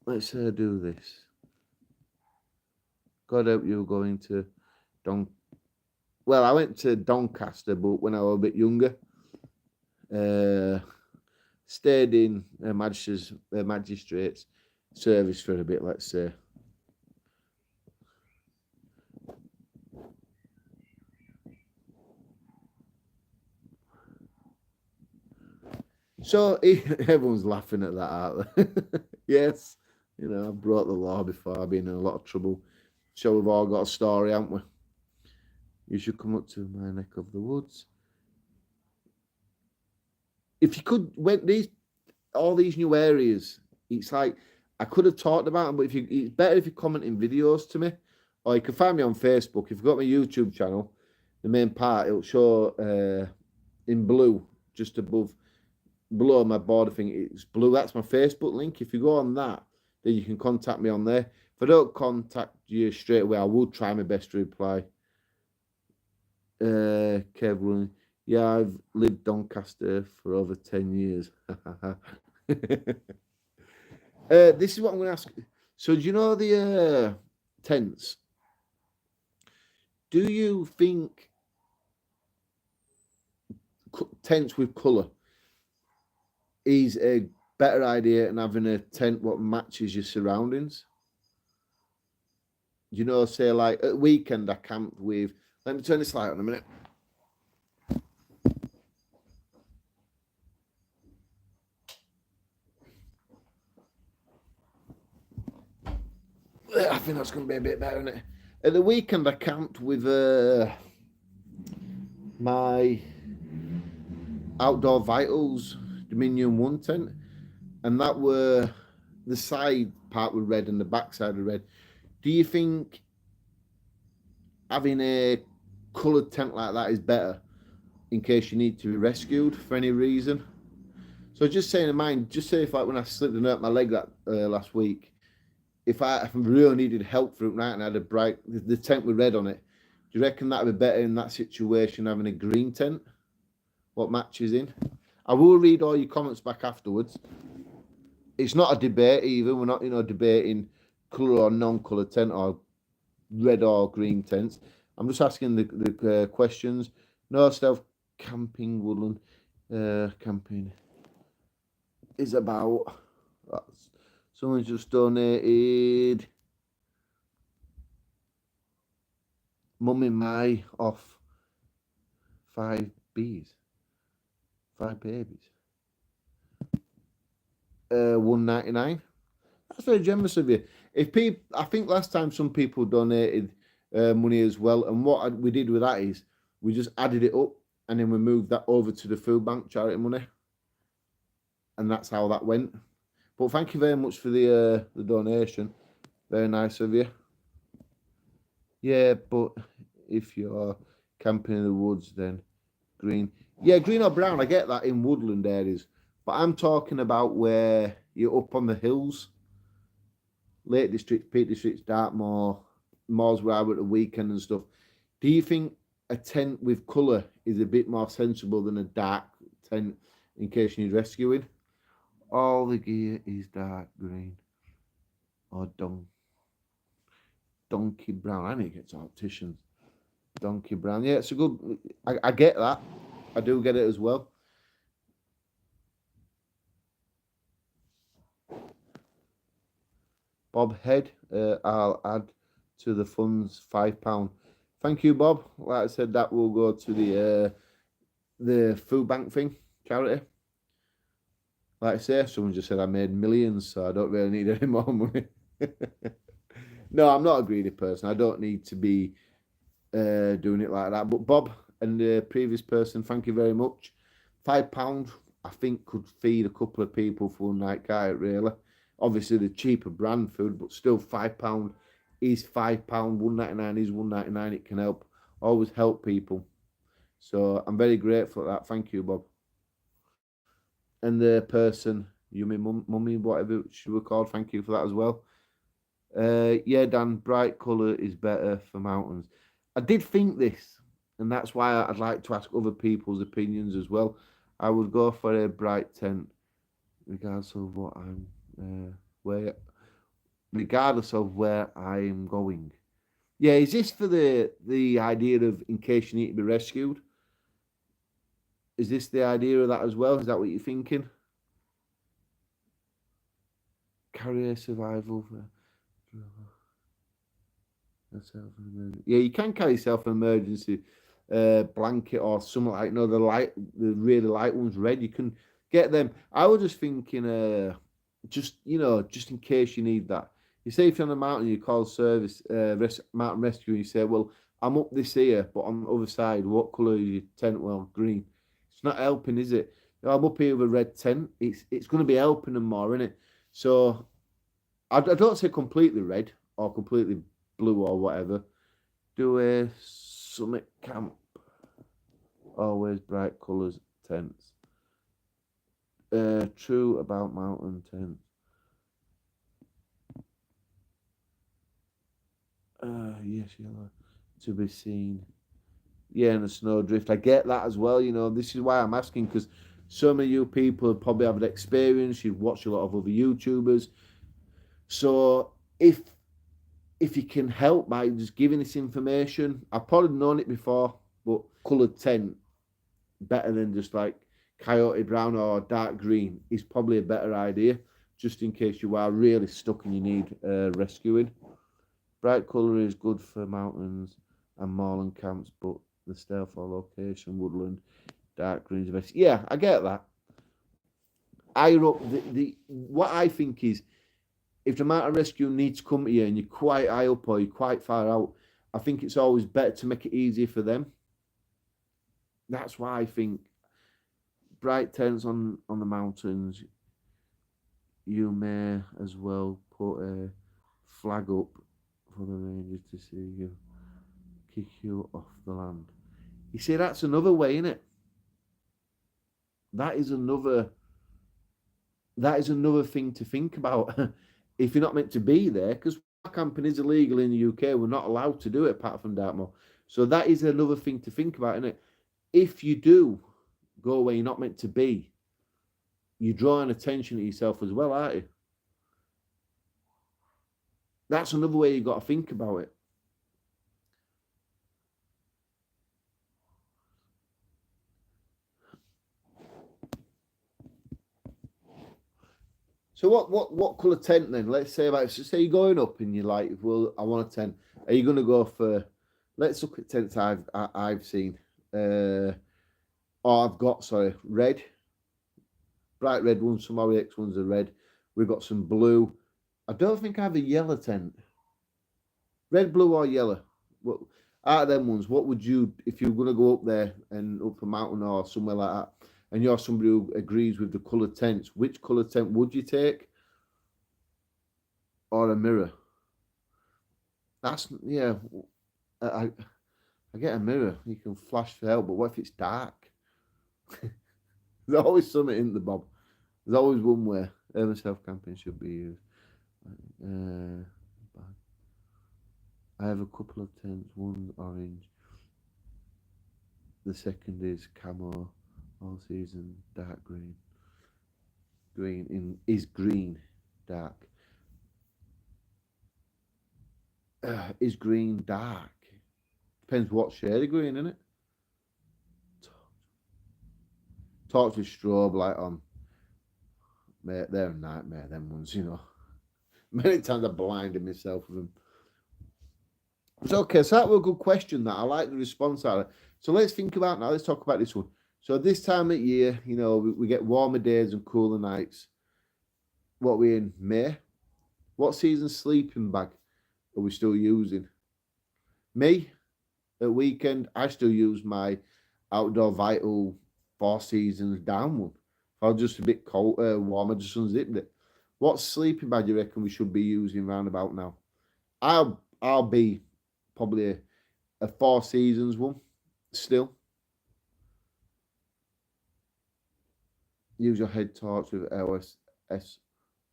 Let's do this. God help you going to Well, I went to Doncaster, but when I was a bit younger. Stayed in magistrate's service for a bit, let's say. So everyone's laughing at that, aren't they? Yes, you know, I've brought the law before. I've been in a lot of trouble. So we've all got a story, haven't we? You should come up to my neck of the woods. If you could, when all these new areas, it's like I could have talked about them, but it's better if you comment in videos to me, or you can find me on Facebook. If you've got my YouTube channel, the main part, it'll show in blue just below my border thing. It's blue. That's my Facebook link. If you go on that, then you can contact me on there. If I don't contact you straight away, I will try my best to reply. Kevin, yeah, I've lived Doncaster for over 10 years. This is what I'm going to ask. So, do you know the tents? Do you think tents with colour is a better idea than having a tent what matches your surroundings? You know, say like at weekend I camped with. Let me turn this light on a minute. I think that's going to be a bit better, isn't it? At the weekend I camped with my Outdoor Vitals Dominion 1 tent, and that were the side part were red and the back side were red. Do you think having a coloured tent like that is better in case you need to be rescued for any reason? So just saying in mind, just say if like when I slipped and hurt my leg that last week, if I really needed help through night and I had a bright the tent with red on it, do you reckon that'd be better in that situation having a green tent? What matches in? I will read all your comments back afterwards. It's not a debate either. We're not, debating colour or non-colour tent or red or green tents. I'm just asking the questions. No stealth camping woodland camping is about. Someone just donated Mummy My off 5 babies. $1.99. That's very generous of you. If people, I think last time some people donated money as well, and what we did with that is we just added it up and then we moved that over to the food bank charity money, and that's how that went. But thank you very much for the donation. Very nice of you. Yeah, but if you're camping in the woods, then green. Yeah, green or brown. I get that in woodland areas, but I'm talking about where you're up on the hills, Lake Districts, Peak Districts, Dartmoor, moors where I were at the weekend and stuff. Do you think a tent with colour is a bit more sensible than a dark tent in case you need rescuing? All the gear is dark green or dun. Donkey Brown. I need to get to opticians. Donkey Brown. Yeah, it's a good. I get that. I do get it as well. Bob Head. I'll add to the funds £5. Thank you, Bob. Like I said, that will go to the food bank thing, charity. Like I say, someone just said I made millions, so I don't really need any more money. No, I'm not a greedy person. I don't need to be doing it like that. But Bob and the previous person, thank you very much. £5, I think, could feed a couple of people for one night out, really. Obviously, the cheaper brand food, but still £5 is £5. £1.99 is £1.99. It can help, always help people. So I'm very grateful for that. Thank you, Bob. And the person, mummy, whatever she was called, thank you for that as well. Yeah, Dan, bright colour is better for mountains. I did think this, and that's why I'd like to ask other people's opinions as well. I would go for a bright tent, regardless of what regardless of where I am going. Yeah, is this for the idea of in case you need to be rescued? Is this the idea of that as well? Is that what you're thinking? Carry a survival for yeah, you can carry yourself an emergency blanket or something like the really light ones, red. You can get them. I was just thinking, just in case you need that. You say if you're on a mountain, you call service mountain rescue, and you say, "Well, I'm up this here, but on the other side, what colour is your tent?" Well, green. It's not helping, is it? I'm up here with a red tent. It's going to be helping them more, isn't it? So I don't say completely red or completely blue or whatever. Do a summit camp. Always bright colours tents. True about mountain tents. Yes, yellow. To be seen. Yeah, and the snowdrift. I get that as well. This is why I'm asking, because some of you people probably have experience. You've watched a lot of other YouTubers. So if you can help by just giving this information, I've probably known it before, but coloured tent better than just like coyote brown or dark green is probably a better idea, just in case you are really stuck and you need rescuing. Bright colour is good for mountains and moorland camps, but the stealth or location, woodland, dark green is best. Yeah, I get that. What I think is, if the mountain rescue needs to come to you and you're quite high up or you're quite far out, I think it's always better to make it easier for them. That's why I think bright tents on the mountains, you may as well put a flag up for the rangers to see you, kick you off the land. You see, that's another way, isn't it? That is another thing to think about. If you're not meant to be there, because camping is illegal in the UK, we're not allowed to do it apart from Dartmoor. So that is another thing to think about, isn't it? If you do go where you're not meant to be, you're drawing attention to yourself as well, aren't you? That's another way you've got to think about it. So what colour tent then? Let's say say you're going up and you're like, well, I want a tent. Are you going to go for? Let's look at tents I've seen. I've got red, bright red ones. Some REX ones are red. We've got some blue. I don't think I have a yellow tent. Red, blue, or yellow. What out of them ones? What would you, if you're going to go up there and up a mountain or somewhere like that, and you're somebody who agrees with the colour tents, which colour tent would you take? Or a mirror? That's, yeah. I get a mirror. You can flash for help, but what if it's dark? There's always something in the Bob. There's always one way. Urban self-camping should be used. I have a couple of tents. One's orange. The second is camo, all season, dark green. Green is green, dark. Is green dark? Depends what shade of green, innit? Torch with strobe light on. Mate, they're a nightmare, them ones, you know. Many times I blinded myself with them. It's okay, so that was a good question. That I like the response out of it. So let's think about now. Let's talk about this one. So this time of year, you know, we get warmer days and cooler nights. What are we in? May? What season sleeping bag are we still using? Me, at weekend, I still use my Outdoor Vital 4 Seasons down one. If I was just a bit cold, warmer, just unzipped it. What sleeping bag do you reckon we should be using round about now? I'll be probably a 4 Seasons one still. Use your head torch with LSS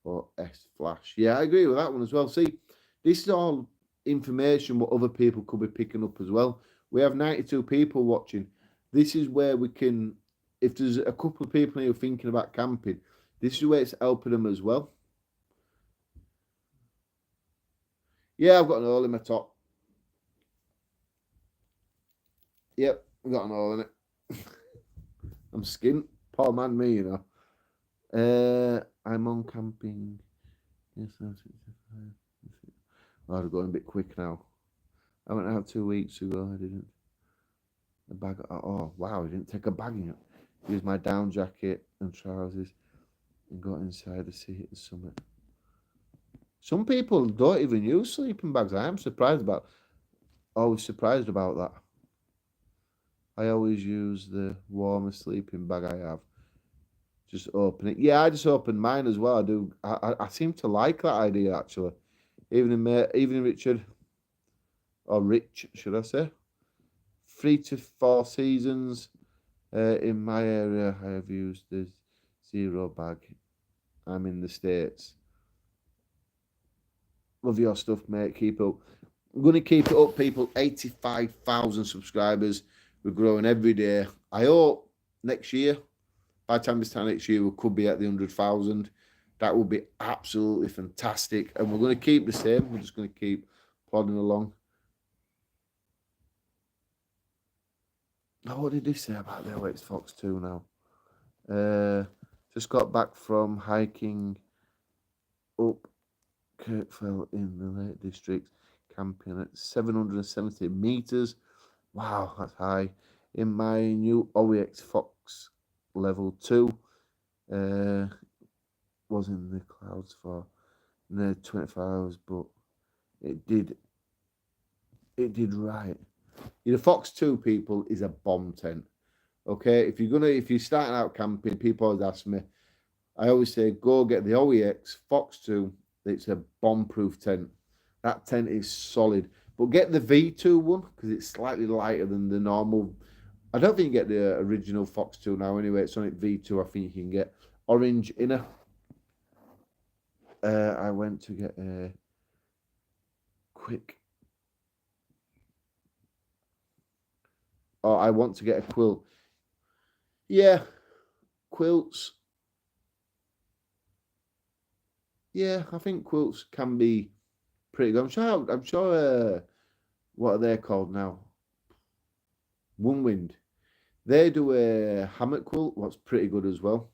or S flash. Yeah, I agree with that one as well. See, this is all information what other people could be picking up as well. We have 92 people watching. This is where we can, if there's a couple of people who are thinking about camping, this is where it's helping them as well. Yeah, I've got an hole in my top. Yep, I've got an hole in it. I'm skint. Poor man, me, you know. I'm on camping. Yes, I'm going a bit quick now. I went out 2 weeks ago. I didn't. The bag. Oh wow! I didn't take a bag in it. Used my down jacket and trousers and got inside the seat at the summit. Some people don't even use sleeping bags. I am surprised about. Always surprised about that. I always use the warmest sleeping bag I have. Just open it. Yeah, I just opened mine as well. I do. I seem to like that idea actually. Even Richard, or Rich, should I say? 3 to 4 seasons. In my area, I have used the zero bag. I'm in the States. Love your stuff, mate. Keep up. I'm going to keep it up, people. 85,000 subscribers. We're growing every day. I hope next year, by the time this time next year, we could be at the 100,000. That would be absolutely fantastic. And we're going to keep the same. We're just going to keep plodding along. Oh, what did he say about the OX Fox 2 now? Just got back from hiking up Kirkfell in the Lake District, camping at 770 meters. Wow, that's high. In my new OX Fox level 2, was in the clouds for near 24 hours, but it did right. The Fox 2, people, is a bomb tent. Okay, if you're starting out camping, people always ask me. I always say, go get the OEX Fox 2. It's a bomb-proof tent. That tent is solid. But get the V2 one because it's slightly lighter than the normal. I don't think you get the original Fox 2 now. Anyway, it's on it V2. I think you can get orange inner. I went to get a quick. Oh, I want to get a quilt. Yeah, quilts. Yeah, I think quilts can be pretty good. I'm sure. What are they called now? One Wind. They do a hammock quilt. What's pretty good as well.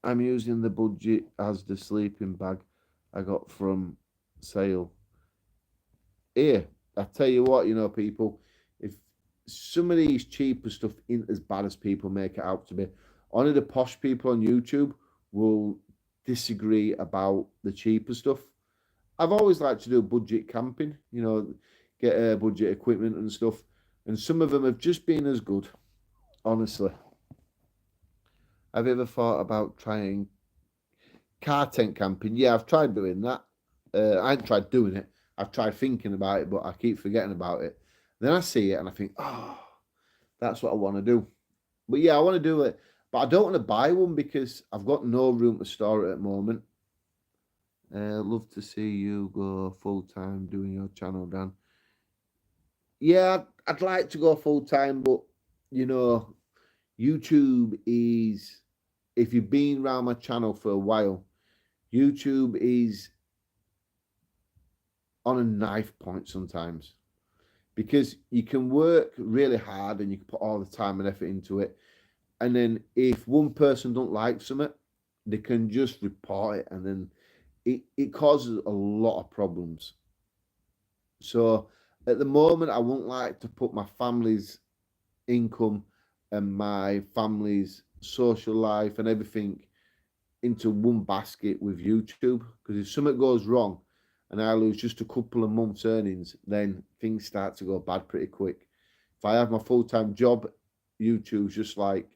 I'm using the budget as the sleeping bag I got from sale. Here, I tell you what, people, if some of these cheaper stuff isn't as bad as people make it out to be, only the posh people on YouTube will disagree about the cheaper stuff. I've always liked to do budget camping, get budget equipment and stuff. And some of them have just been as good, honestly. Have you ever thought about trying car tent camping? Yeah, I've tried doing that. I haven't tried doing it. I've tried thinking about it, but I keep forgetting about it. Then I see it and I think, oh, that's what I want to do. But yeah, I want to do it. But I don't want to buy one because I've got no room to store it at the moment. Love to see you go full-time doing your channel, Dan. Yeah, I'd like to go full-time, but, YouTube is, if you've been around my channel for a while, YouTube is on a knife point sometimes, because you can work really hard and you can put all the time and effort into it, and then if one person don't like something, they can just report it, and then it causes a lot of problems. So at the moment, I wouldn't like to put my family's income and my family's social life and everything into one basket with YouTube, because if something goes wrong and I lose just a couple of months' earnings, then things start to go bad pretty quick. If I have my full-time job, YouTube's just like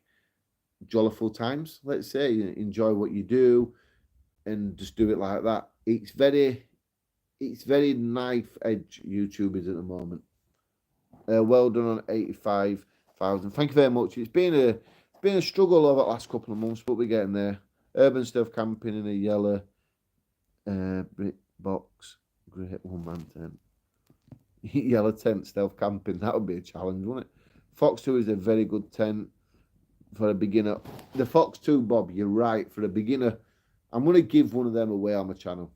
joyful times, let's say, enjoy what you do and just do it like that. It's very knife edge YouTube is at the moment. Well done on 85,000. Thank you very much. It's been a struggle over the last couple of months, but we're getting there. Urban Stuff Camping in a yellow brick box. Great one man tent. Yellow tent stealth camping. That would be a challenge, wouldn't it? Fox 2 is a very good tent for a beginner. The Fox 2, Bob, you're right. For a beginner, I'm going to give one of them away on my channel.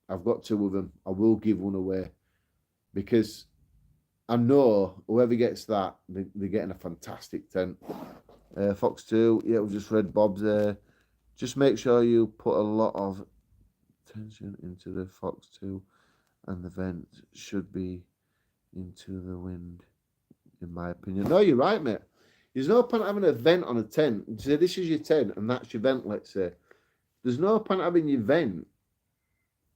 I've got two of them. I will give one away because I know whoever gets that, they're getting a fantastic tent. Fox 2, yeah, we just read Bob's there. Just make sure you put a lot of attention into the Fox 2, and the vent should be into the wind, in my opinion. No, you're right, mate. There's no point having a vent on a tent. Say this is your tent and that's your vent, let's say. There's no point having your vent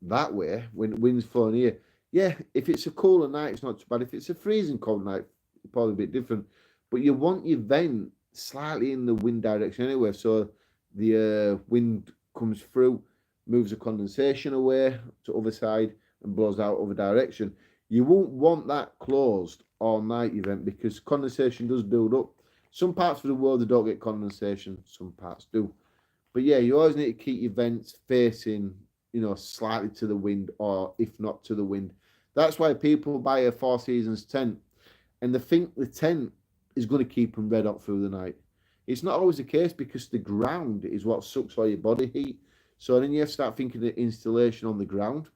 that way when wind's flowing here. Yeah, if it's a cooler night, it's not too bad. If it's a freezing cold night, it's probably a bit different. But you want your vent slightly in the wind direction anyway, so the wind comes through, moves the condensation away to other side and blows out other direction. You won't want that closed all night, your vent, because condensation does build up. Some parts of the world, they don't get condensation. Some parts do. But yeah, you always need to keep your vents facing, slightly to the wind, or if not to the wind. That's why people buy a Four Seasons tent and they think the tent is going to keep them red hot through the night. It's not always the case, because the ground is what sucks all your body heat. So then you have to start thinking of installation on the ground.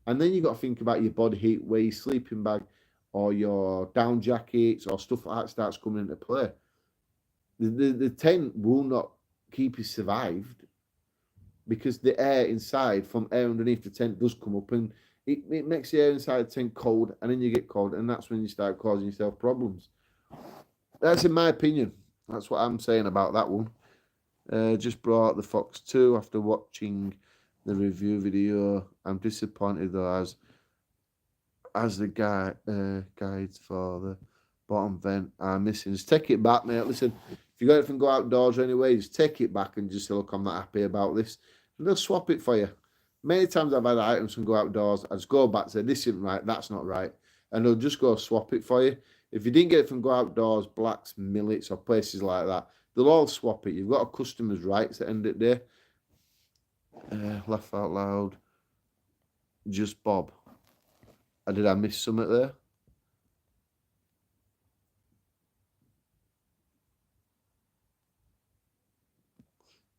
And then you've got to think about your body heat, where your sleeping bag or your down jackets or stuff like that starts coming into play. The tent will not keep you survived, because the air inside from air underneath the tent does come up, and it makes the air inside the tent cold, and then you get cold, and that's when you start causing yourself problems. That's in my opinion. That's what I'm saying about that one. Just brought the Fox 2 after watching the review video. I'm disappointed though, as the guides for the bottom vent are missing. Just take it back, mate. Listen, if you got anything go outdoors anyway, just take it back and just say, look, I'm not happy about this. And they'll swap it for you. Many times I've had items from go outdoors, I just go back and say, this isn't right, that's not right. And they'll just go swap it for you. If you didn't get it from Go Outdoors, Blacks, Millets, or places like that, they'll all swap it. You've got a customer's rights at the end of the day. Laugh out loud. Just Bob. Did I miss something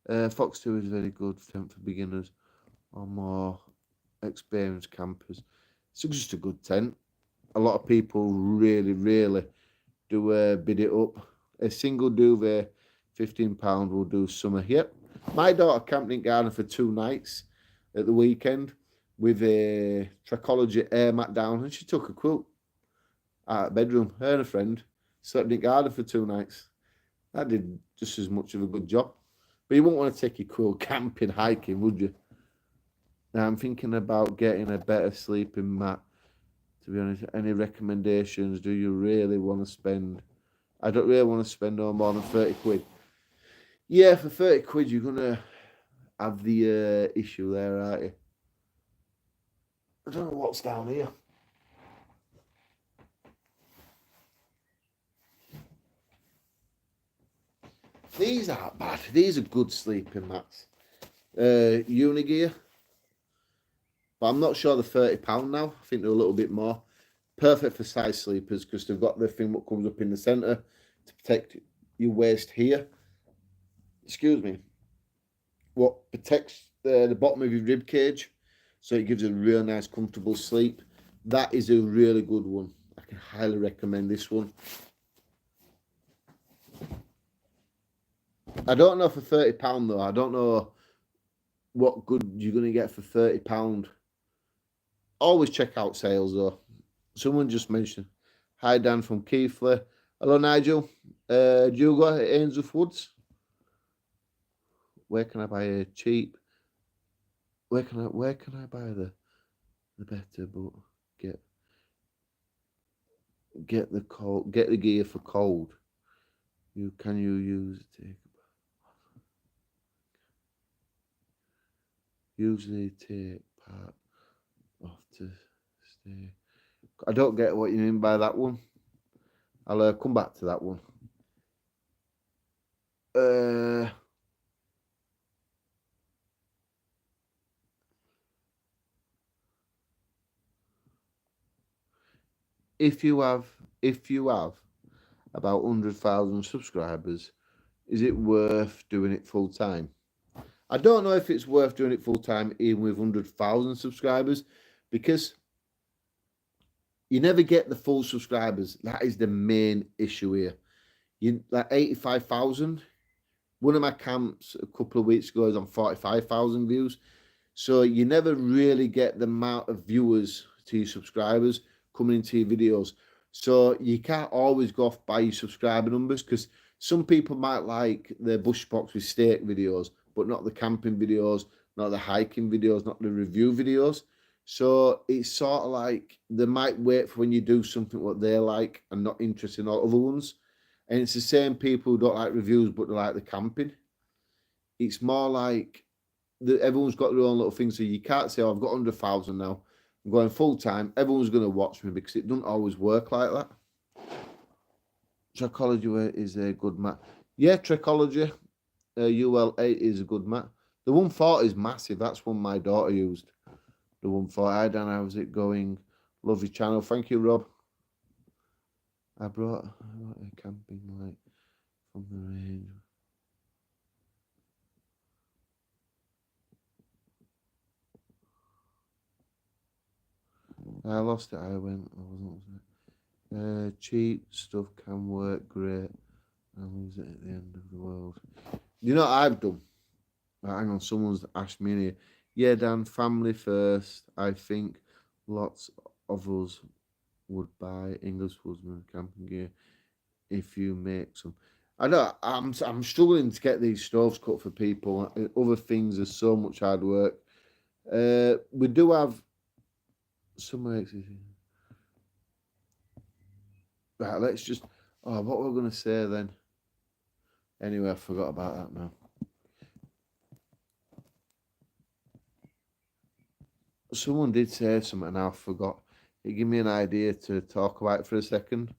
there? Fox 2 is very good for beginners or more experienced campers. It's just a good tent. A lot of people really, really do bid it up. A single duvet, £15 will do summer. Yep. My daughter camped in Garden for 2 nights at the weekend with a Tricology air mat down, and she took a quilt out of the bedroom. Her and a friend slept in Garden for 2 nights. That did just as much of a good job. But you wouldn't want to take your quilt camping, hiking, would you? Now I'm thinking about getting a better sleeping mat. To be honest, any recommendations? Do you really want to spend? I don't really want to spend no more than 30 quid. Yeah, for 30 quid, you're going to have the issue there, aren't you? I don't know what's down here. These aren't bad. These are good sleeping mats. Unigear. But I'm not sure they're £30 now. I think they're a little bit more. Perfect for side sleepers, because they've got the thing that comes up in the centre to protect your waist here. Excuse me. What protects the bottom of your rib cage, so it gives a real nice, comfortable sleep. That is a really good one. I can highly recommend this one. I don't know for £30 though. I don't know what good you're going to get for £30. Always check out sales though. Someone just mentioned, hi Dan from Keighley. Hello Nigel. Do you go at Ainsworth Woods? Where can I buy a cheap? Where can I buy the better but get the gear for cold? Can you use usually take part off to stay. I don't get what you mean by that one. I'll come back to that one. If you have about 100,000 subscribers, is it worth doing it full time? I don't know if it's worth doing it full time even with 100,000 subscribers, because you never get the full subscribers. That is the main issue here. You like 85,000. One of my camps a couple of weeks ago is on 45,000 views. So you never really get the amount of viewers to your subscribers coming into your videos. So you can't always go off by your subscriber numbers, because some people might like the bush box with steak videos, but not the camping videos, not the hiking videos, not the review videos. So it's sort of like they might wait for when you do something what they like and not interested in all other ones. And it's the same people who don't like reviews but they like the camping. It's more like everyone's got their own little thing. So you can't say, oh, I've got 100,000 now, I'm going full time, everyone's going to watch me, because it doesn't always work like that. Trekology is a good mat. Yeah, Trekology UL8 is a good mat. The 140 is massive. That's one my daughter used. The 140. Hi Dan, how's it going? Love your channel. Thank you, Rob. I brought a camping light from the range. I lost it. I wasn't. Cheap stuff can work great. I lose it at the end of the world. You know what I've done? Hang on, someone's asked me in here. Yeah, Dan, family first. I think lots of us would buy English Woodsman camping gear if you make some. I know I'm struggling to get these stoves cut for people. Other things are so much hard work. We do have some. Right, let's just. Oh, what we're going to say then? Anyway, I forgot about that now. Someone did say something and I forgot. It gave me an idea to talk about it for a second.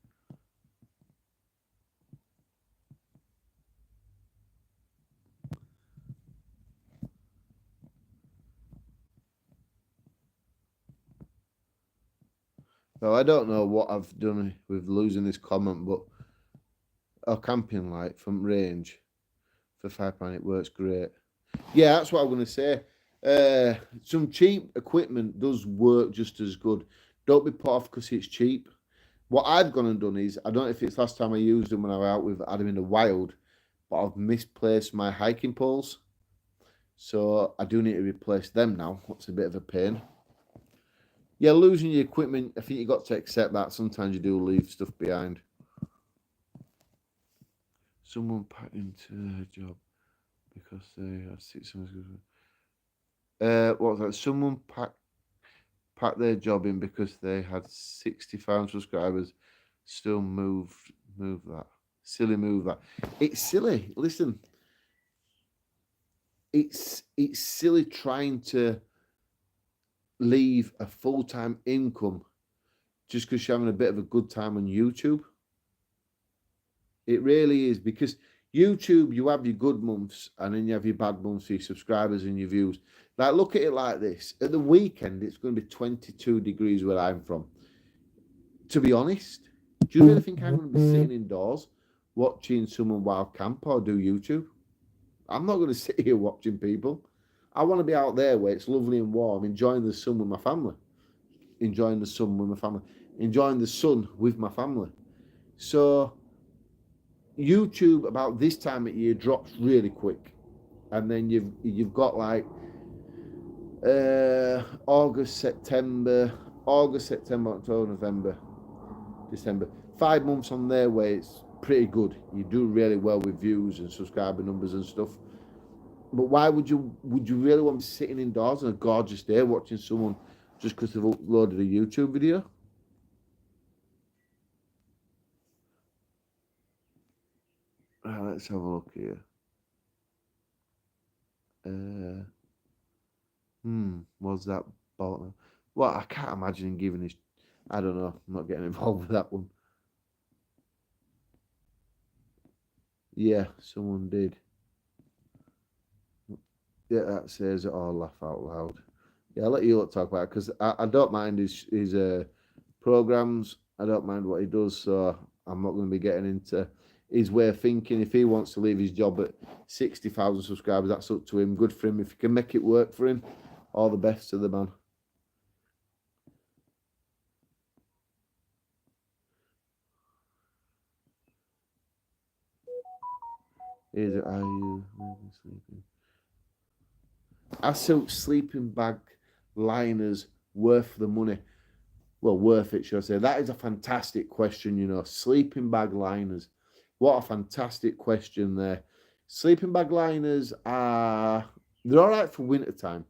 So I don't know what I've done with losing this comment, but a camping light from range for £5, it works great. Yeah, that's what I'm going to say. Some cheap equipment does work just as good. Don't be put off because it's cheap. What I've gone and done is, I don't know if it's last time I used them when I was out with Adam in the wild, but I've misplaced my hiking poles. So I do need to replace them now. That's a bit of a pain. Yeah, losing your equipment, I think you've got to accept that. Sometimes you do leave stuff behind. Someone packed into their job because they had 600. What was that? Someone packed their job in because they had 60,000 subscribers. Still move that. Silly move that. It's silly. Listen, it's silly trying to leave a full-time income just because you're having a bit of a good time on YouTube. It really is, because YouTube, you have your good months and then you have your bad months for your subscribers and your views. Like, look at it like this. At the weekend, it's going to be 22 degrees where I'm from. To be honest, do you really think I'm going to be sitting indoors watching someone wild camp or do YouTube? I'm not going to sit here watching people. I want to be out there where it's lovely and warm, enjoying the sun with my family. enjoying the sun with my family, enjoying the sun with my family. So YouTube about this time of year drops really quick, and then you've got like August, September, October, November, December. 5 months on their way, it's pretty good. You do really well with views and subscriber numbers and stuff. But why would you really want to be sitting indoors on a gorgeous day watching someone just because they've uploaded a YouTube video? Right, let's have a look here. Was that Bolton? Well, I can't imagine him giving his. I don't know. I'm not getting involved with that one. Yeah, someone did. Yeah, that says it all. Laugh out loud. Yeah, I'll let you talk about it because I don't mind his programs. I don't mind what he does, so I'm not going to be getting into his way of thinking. If he wants to leave his job at 60,000 subscribers, that's up to him. Good for him. If he can make it work for him, all the best to the man. Are you sleeping? Are silk sleeping bag liners worth the money? Well, worth it, should I say. That is a fantastic question, you know. Sleeping bag liners. What a fantastic question there. Sleeping bag liners they're all right for winter time.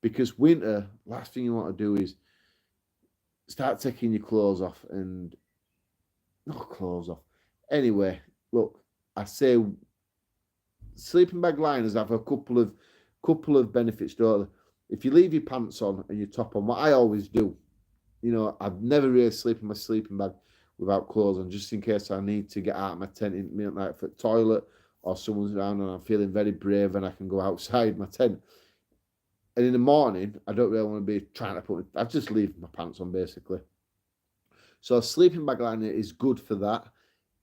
Because winter, last thing you want to do is start taking your clothes off and not clothes off. Anyway, look, I say sleeping bag liners have a couple of benefits, don't they? If you leave your pants on and your top on, what I always do, you know, I've never really slept in my sleeping bag without clothes on, just in case I need to get out of my tent in the night for the toilet or someone's around and I'm feeling very brave and I can go outside my tent. And in the morning, I don't really want to be trying to I just leave my pants on basically. So a sleeping bag liner is good for that.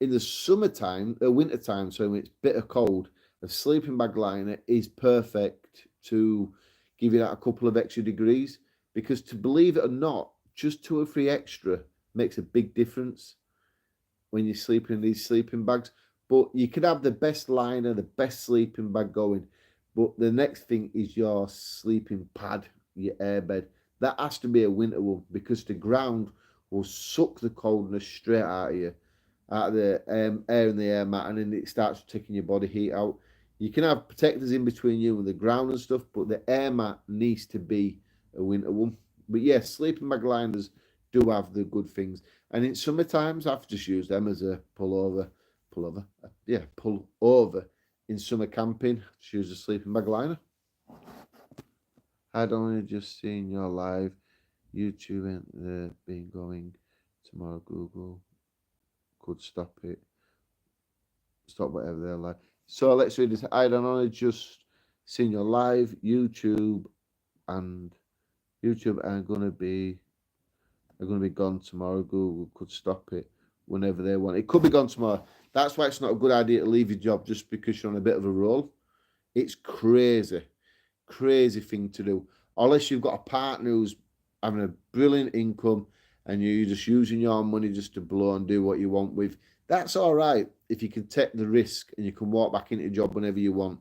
In the summertime, winter time, so when it's bitter cold, a sleeping bag liner is perfect to give you that a couple of extra degrees, because to believe it or not, just 2 or 3 extra makes a big difference when you're sleeping in these sleeping bags. But you can have the best liner, the best sleeping bag going, but the next thing is your sleeping pad, your airbed. That has to be a winter one, because the ground will suck the coldness straight out of you, out of the air in the air mat, and then it starts taking your body heat out. You can have protectors in between you and the ground and stuff, but the air mat needs to be a winter one. But yes, sleeping bag liners do have the good things. And in summer times, I've just used them as a pull over in summer camping. Just use a sleeping bag liner. I'd only just seen your live. YouTube ain't been going tomorrow. Google could stop it. Stop whatever they're like. So let's read this. I'd only just seen your live. YouTube are gonna be gone tomorrow. Google could stop it whenever they want. It could be gone tomorrow. That's why it's not a good idea to leave your job just because you're on a bit of a roll. It's crazy thing to do. Unless you've got a partner who's having a brilliant income and you're just using your money just to blow and do what you want with. That's all right if you can take the risk and you can walk back into your job whenever you want.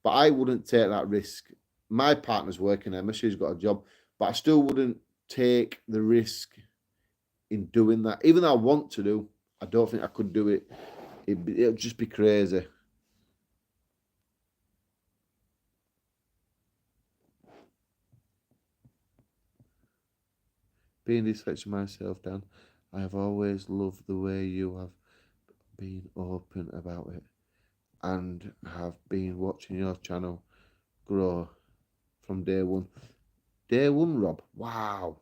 But I wouldn't take that risk. My partner's working, Emma, she's got a job, but I still wouldn't take the risk in doing that. Even though I want to do, I don't think I could do it. It'll just be crazy. Being dyslexic myself, Dan, I have always loved the way you have been open about it and have been watching your channel grow from day one. Day one, Rob. Wow.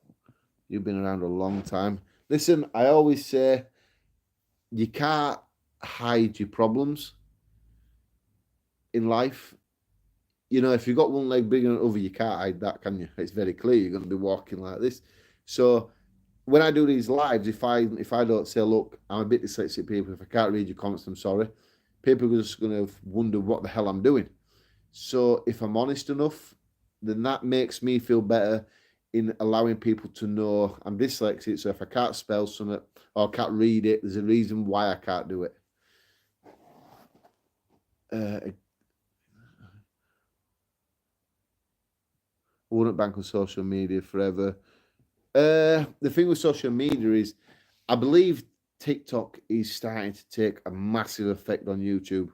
You've been around a long time. Listen, I always say you can't hide your problems in life. You know, if you've got one leg bigger than the other, you can't hide that, can you? It's very clear you're going to be walking like this. So when I do these lives, if I don't say, look, I'm a bit dyslexic, people, if I can't read your comments, I'm sorry, people are just going to wonder what the hell I'm doing. So if I'm honest enough, then that makes me feel better. in allowing people to know I'm dyslexic, so if I can't spell something or can't read it, there's a reason why I can't do it. I wouldn't bank on social media forever. The thing with social media is, I believe TikTok is starting to take a massive effect on YouTube.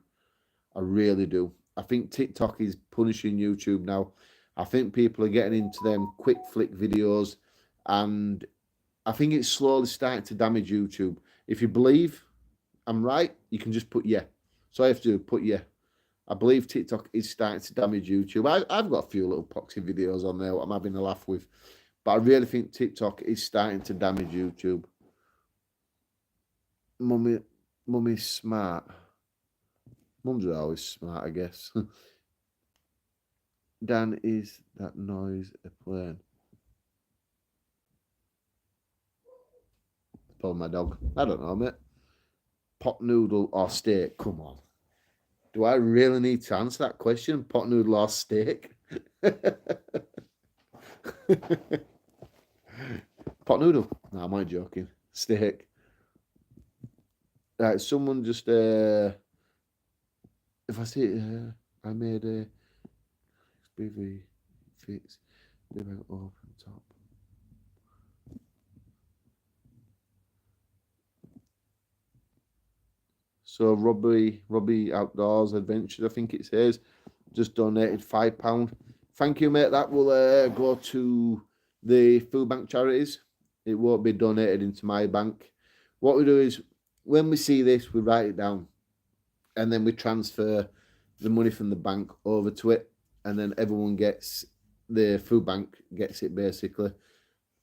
I really do. I think TikTok is punishing YouTube now. I think people are getting into them quick flick videos, and I think it's slowly starting to damage YouTube. If you believe I'm right, you can just put yeah. So I have to put yeah. I believe TikTok is starting to damage YouTube. I've got a few little poxy videos on there what I'm having a laugh with. But I really think TikTok is starting to damage YouTube. Mummy's smart. Mums are always smart, I guess. Dan, is that noise a plane? Probably my dog. I don't know, mate. Pot noodle or steak? Come on. Do I really need to answer that question? Pot noodle or steak? Pot noodle? No, am I joking? Steak. Right, someone just if I see it, I made a BV fix open top. So Robbie Outdoors Adventures, I think it says, just donated £5. Thank you, mate. That will go to the food bank charities. It won't be donated into my bank. What we do is, when we see this, we write it down, and then we transfer the money from the bank over to it, and then everyone gets, the food bank gets it basically.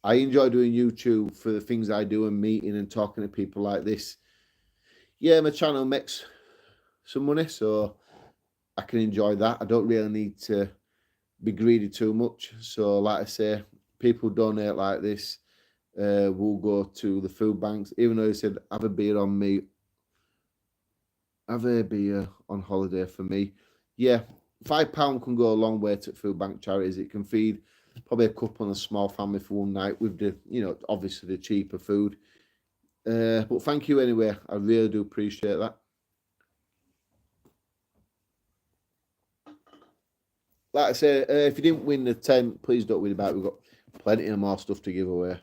I enjoy doing YouTube for the things I do and meeting and talking to people like this. Yeah, my channel makes some money, so I can enjoy that. I don't really need to be greedy too much. So like I say, people donate like this will go to the food banks. Even though he said, have a beer on me, have a beer on holiday for me. Yeah, £5 can go a long way to food bank charities. It can feed probably a couple and a small family for one night with the, obviously the cheaper food. But thank you anyway. I really do appreciate that. Like I say, if you didn't win the 10, please don't worry about it. We've got plenty of more stuff to give away.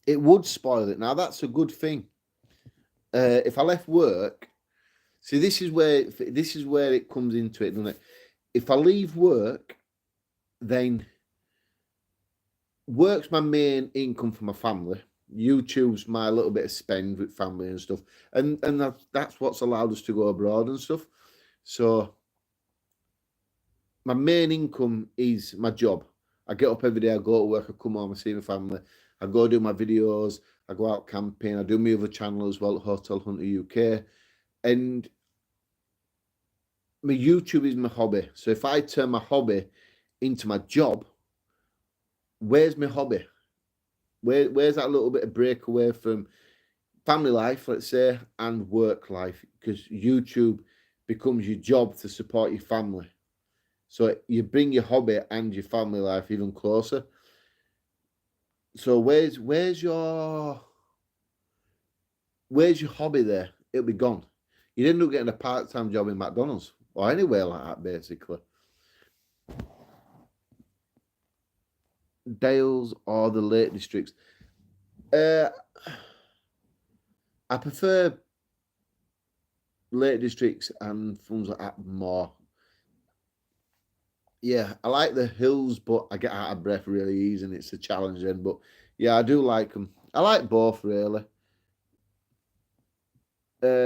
It would spoil it. Now, that's a good thing. If I left work, see, this is where it comes into it, doesn't it? If I leave work, then work's my main income for my family. YouTube's my little bit of spend with family and stuff, and that's what's allowed us to go abroad and stuff. So my main income is my job. I get up every day, I go to work, I come home, I see my family, I go do my videos, I go out camping, I do my other channel as well, Hotel Hunter UK, and my YouTube is my hobby. So if I turn my hobby into my job, where's my hobby? Where's that little bit of breakaway from family life, let's say, and work life? Because YouTube becomes your job to support your family. So you bring your hobby and your family life even closer. So where's your hobby there? It'll be gone. You'd end up getting a part-time job in McDonald's or anywhere like that, basically. Dales or the Lake Districts? I prefer Lake Districts and things like that more. Yeah, I like the hills, but I get out of breath really easy, and it's a challenge then. But yeah, I do like them. I like both, really.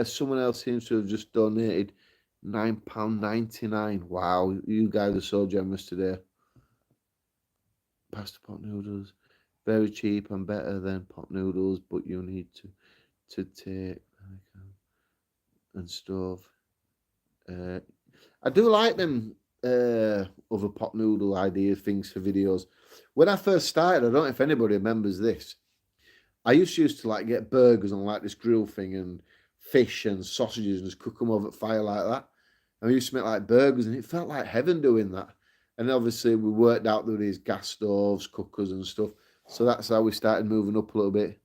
Someone else seems to have just donated £9.99. Wow, you guys are so generous today. Pasta pot noodles, very cheap and better than pot noodles, but you need to take and stove. I do like them other pot noodle ideas, things for videos. When I first started, I don't know if anybody remembers this. I used to like get burgers on like this grill thing and fish and sausages and just cook them over at fire like that. And we used to make like burgers, and it felt like heaven doing that. And obviously, we worked out there were these gas stoves, cookers, and stuff. So that's how we started moving up a little bit.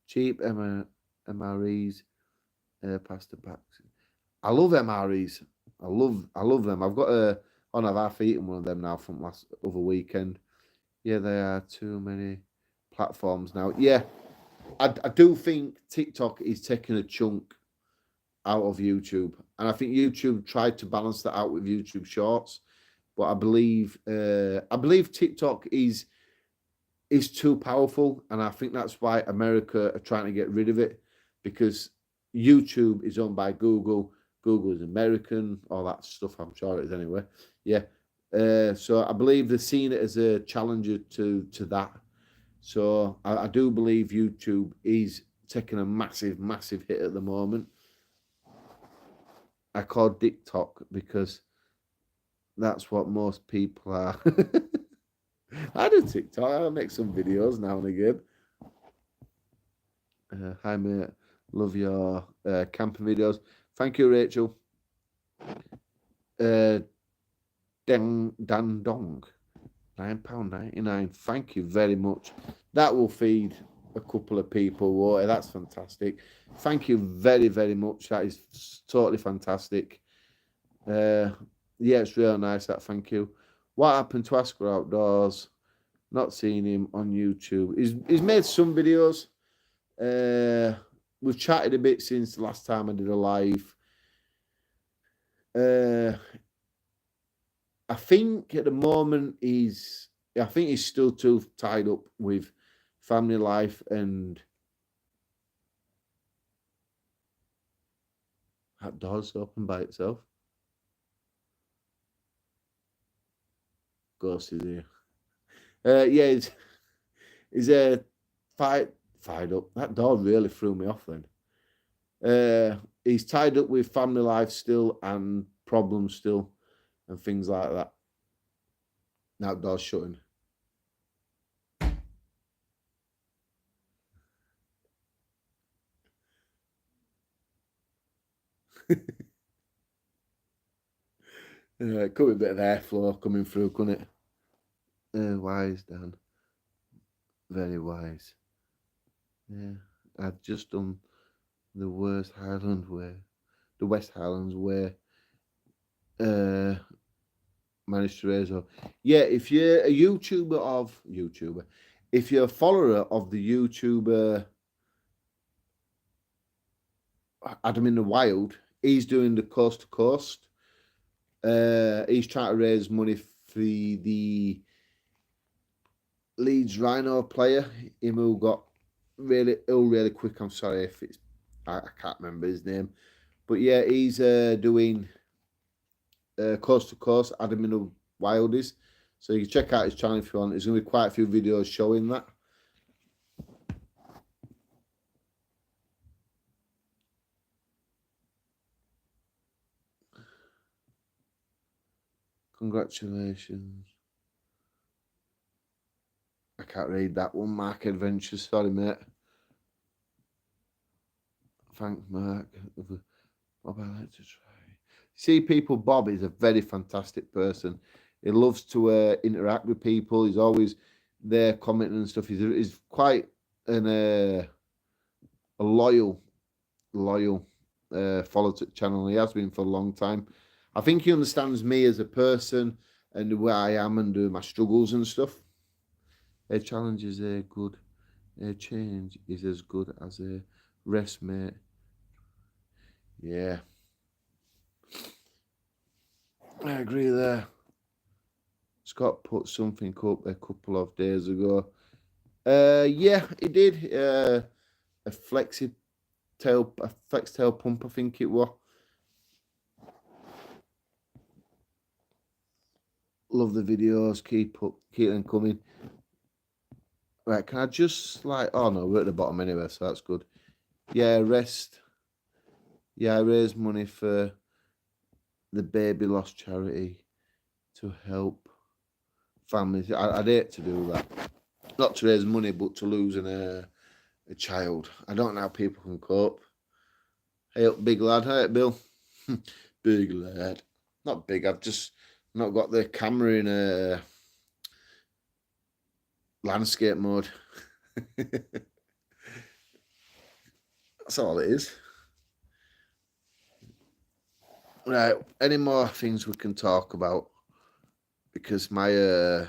Cheap MREs, pasta packs. I love MREs. I love them. I've got I've half eaten one of them now from last other weekend. Yeah, there are too many platforms now. Yeah, I do think TikTok is taking a chunk out of YouTube, and I think YouTube tried to balance that out with YouTube Shorts, but I believe TikTok is too powerful, and I think that's why America are trying to get rid of it, because YouTube is owned by Google. Google is American, all that stuff. I'm sure it is anyway. Yeah. So I believe they're seeing it as a challenger to that. So I do believe YouTube is taking a massive, massive hit at the moment. I call TikTok because that's what most people are. I do TikTok. I make some videos now and again. Hi, mate. Love your camping videos. Thank you, Rachel. Dan Dong. £9.99. Thank you very much. That will feed a couple of people water. That's fantastic. Thank you very, very much. That is totally fantastic. Yeah, it's really nice. That. Thank you. What happened to Oscar Outdoors? Not seen him on YouTube. He's made some videos. We've chatted a bit since the last time I did a live. I think at the moment he's still too tied up with family life, and that door's open by itself. Ghost is here. Yeah, he's fired up. That door really threw me off then. He's tied up with family life still and problems still and things like that. Now door's shutting. Could be a bit of airflow coming through, couldn't it? Wise, Dan. Very wise. Yeah, I've just done the worst Highland way, the West Highlands way. Managed to raise up. Yeah, if you're a YouTuber, if you're a follower of the YouTuber Adam in the Wild, he's doing the coast to coast. He's trying to raise money for the Leeds Rhino player, him who got really ill really quick. I'm sorry if it's I can't remember his name, but yeah, he's doing coast to coast. Adam in the Wild is. So you can check out his channel if you want. There's going to be quite a few videos showing that. Congratulations. I can't read that one. Mark Adventures. Sorry, mate. Thanks, Mark. Bob, I like to try. See, people, Bob is a very fantastic person. He loves to interact with people. He's always there commenting and stuff. He's quite a loyal follower to the channel. He has been for a long time. I think he understands me as a person and where I am and my struggles and stuff. A challenge is good. A change is as good as a rest, mate. Yeah. I agree there. Scott put something up a couple of days ago. Yeah, he did. A flex tail pump, I think it was. Love the videos. Keep them coming. Right, can I just oh no, we're at the bottom anyway, so that's good. Yeah, rest. Yeah, I raised money for the Baby Lost charity to help families. I'd hate to do that. Not to raise money, but to losing a child. I don't know how people can cope. Hey up, big lad. Hey up, Bill. Big lad. Not big, I've just not got the camera in landscape mode. That's all it is. Right, any more things we can talk about? Because my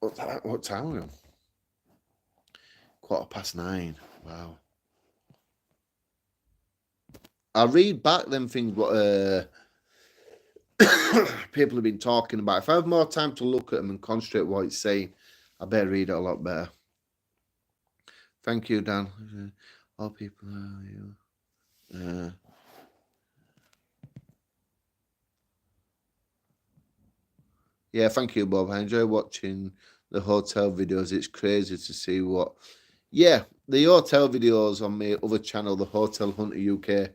what time are we on? 9:15. Wow. I'll read back them things what people have been talking about. If I have more time to look at them and concentrate what it's saying, I better read it a lot better. Thank you, Dan. All people are you. Yeah, thank you, Bob. I enjoy watching the hotel videos. It's crazy to see what. Yeah, the hotel videos on my other channel, the Hotel Hunter UK.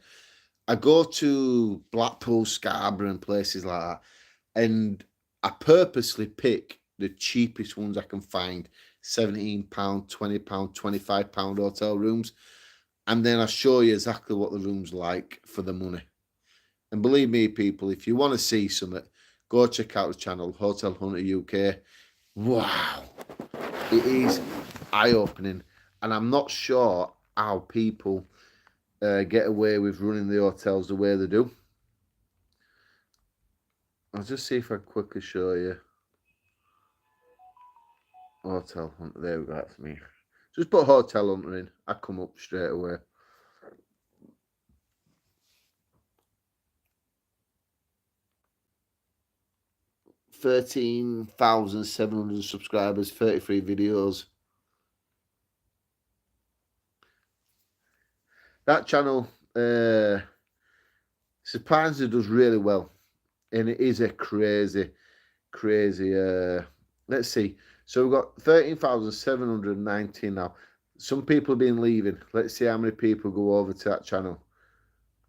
I go to Blackpool, Scarborough, and places like that, and I purposely pick the cheapest ones I can find. £17, £20, £25 hotel rooms. And then I show you exactly what the room's like for the money. And believe me, people, if you want to see something, go check out the channel, Hotel Hunter UK. Wow. It is eye-opening. And I'm not sure how people get away with running the hotels the way they do. I'll just see if I can quickly show you. Hotel Hunter, there we go, that's me. Just put Hotel Hunter in, I come up straight away. $13,700 subscribers, 33 videos. That channel surprisingly does really well, and it is a crazy let's see, so we've got 13,719 now. Some people have been leaving. Let's see how many people go over to that channel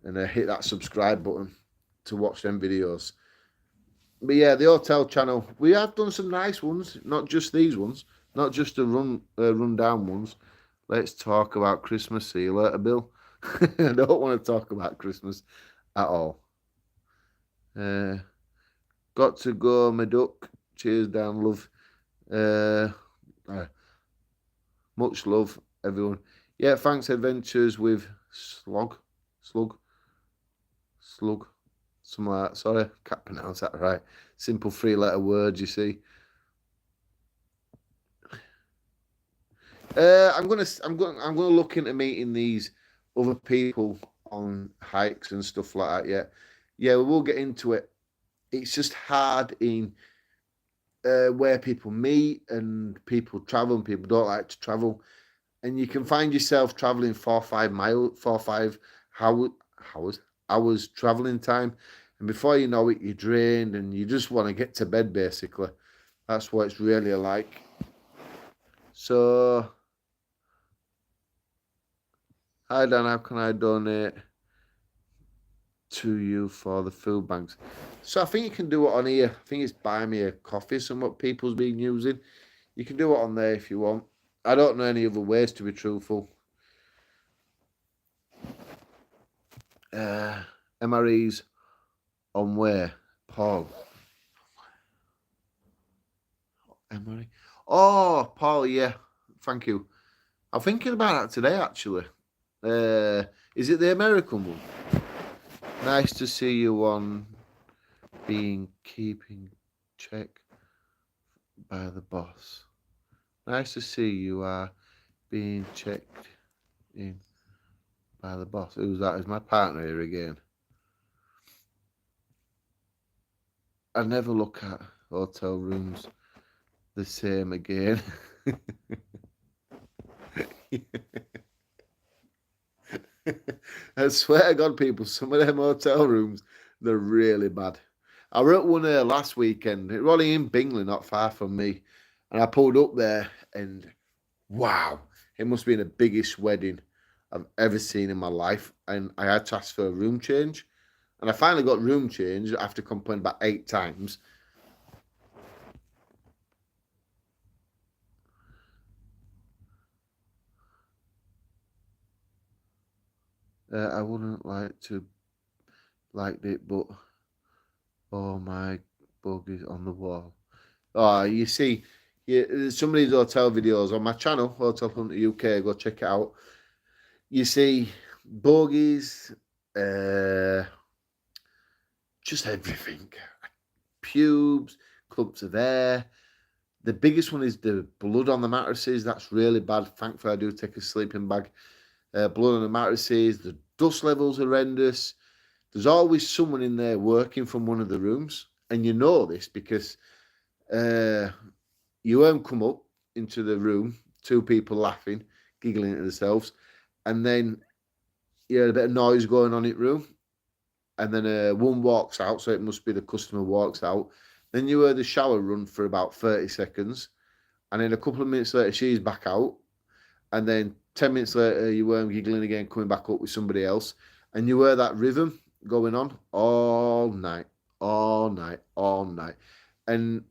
and hit that subscribe button to watch them videos. But yeah, the hotel channel, we have done some nice ones, not just these ones, not just the run down ones. Let's talk about Christmas. See you later, Bill. I don't want to talk about Christmas at all. Got to go, my duck. Cheers, Dan, love. Much love, everyone. Yeah, thanks, Adventures with Slug, something like that. Sorry, can't pronounce that right. Simple 3-letter words, you see. I'm gonna look into meeting these other people on hikes and stuff like that. Yeah, we will get into it. It's just hard in where people meet and people travel and people don't like to travel, and you can find yourself traveling 4 or 5 hours traveling time, and before you know it, you're drained and you just want to get to bed. Basically, that's what it's really like. So, hi Dan, how can I donate to you for the food banks? So I think you can do it on here. I think it's Buy Me a Coffee, what people's been using. You can do it on there if you want. I don't know any other ways, to be truthful. MREs on where? Paul. MRE. Oh, Paul, yeah. Thank you. I'm thinking about that today, actually. Is it the American one? Nice to see you on keeping check by the boss. Nice to see you are being checked in by the boss. Who's that? Is my partner here again? I never look at hotel rooms the same again. I swear to God, people, some of them hotel rooms, they're really bad. I wrote one there last weekend. It was only in Bingley, not far from me. And I pulled up there and wow, it must have been the biggest wedding I've ever seen in my life. And I had to ask for a room change. And I finally got room change after complaining about 8 times. I wouldn't like to liked it, but oh my bug is on the wall. Oh, you see, some of these hotel videos on my channel, Hotel Hunter UK. Go check it out. You see, bogies, uh, just everything. Pubes, clumps of hair. The biggest one is the blood on the mattresses. That's really bad. Thankfully, I do take a sleeping bag. Blood on the mattresses. The dust levels are horrendous. There's always someone in there working from one of the rooms. And you know this because you won't come up into the room, two people laughing, giggling at themselves, and then you hear a bit of noise going on in the room, and then one walks out, so it must be the customer walks out. Then you hear the shower run for about 30 seconds, and then a couple of minutes later, she's back out, and then 10 minutes later, you hear them giggling again, coming back up with somebody else, and you hear that rhythm going on all night, all night, all night. And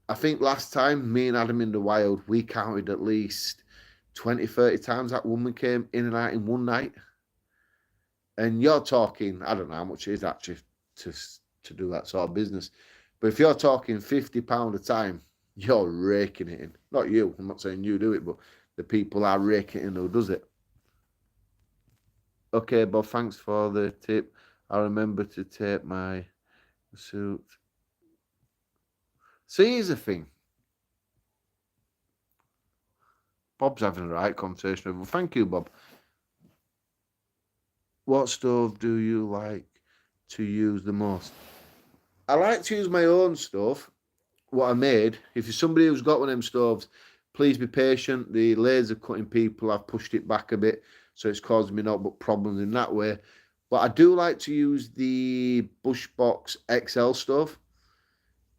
I think last time, me and Adam in the wild, we counted at least 20, 30 times that woman came in and out in one night. And you're talking, I don't know how much it is actually to do that sort of business. But if you're talking £50 a time, you're raking it in. Not you, I'm not saying you do it, but the people are raking it in who does it. Okay, Bob, thanks for the tip. I'll remember to tape my suit. So here's the thing. Bob's having a right conversation with him. Thank you, Bob. What stove do you like to use the most? I like to use my own stove, what I made. If you're somebody who's got one of them stoves, please be patient. The laser cutting people, I've pushed it back a bit, so it's causing me not but problems in that way. But I do like to use the Bushbox XL stove.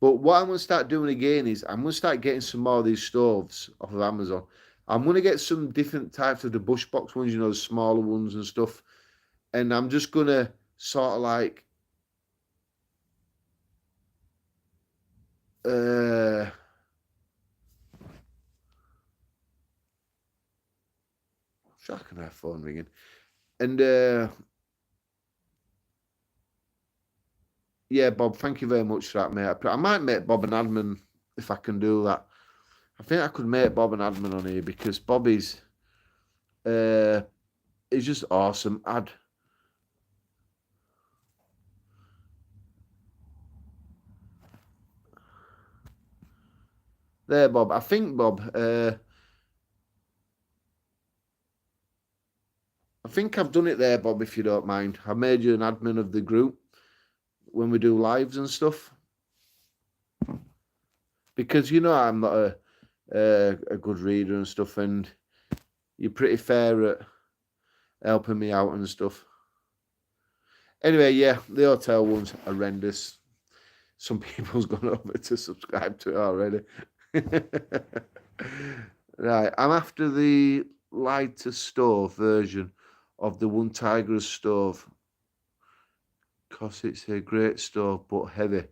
But what I'm going to start doing again is I'm going to start getting some more of these stoves off of Amazon. I'm going to get some different types of the Bushbox ones, you know, the smaller ones and stuff. And I'm just going to sort of like sure, I can have phone ringing. And yeah, Bob, thank you very much for that, mate. I might make Bob an admin if I can do that. I think I could make Bob an admin on here because Bob is just awesome. There, Bob. I think, Bob, I think I've done it there, Bob, if you don't mind. I made you an admin of the group when we do lives and stuff. Because, you know, I'm not a good reader and stuff, and you're pretty fair at helping me out and stuff. Anyway, yeah, the hotel one's horrendous. Some people's gone over to subscribe to it already. Right, I'm after the lighter stove version of the One Tiger's stove because it's a great stove but heavy.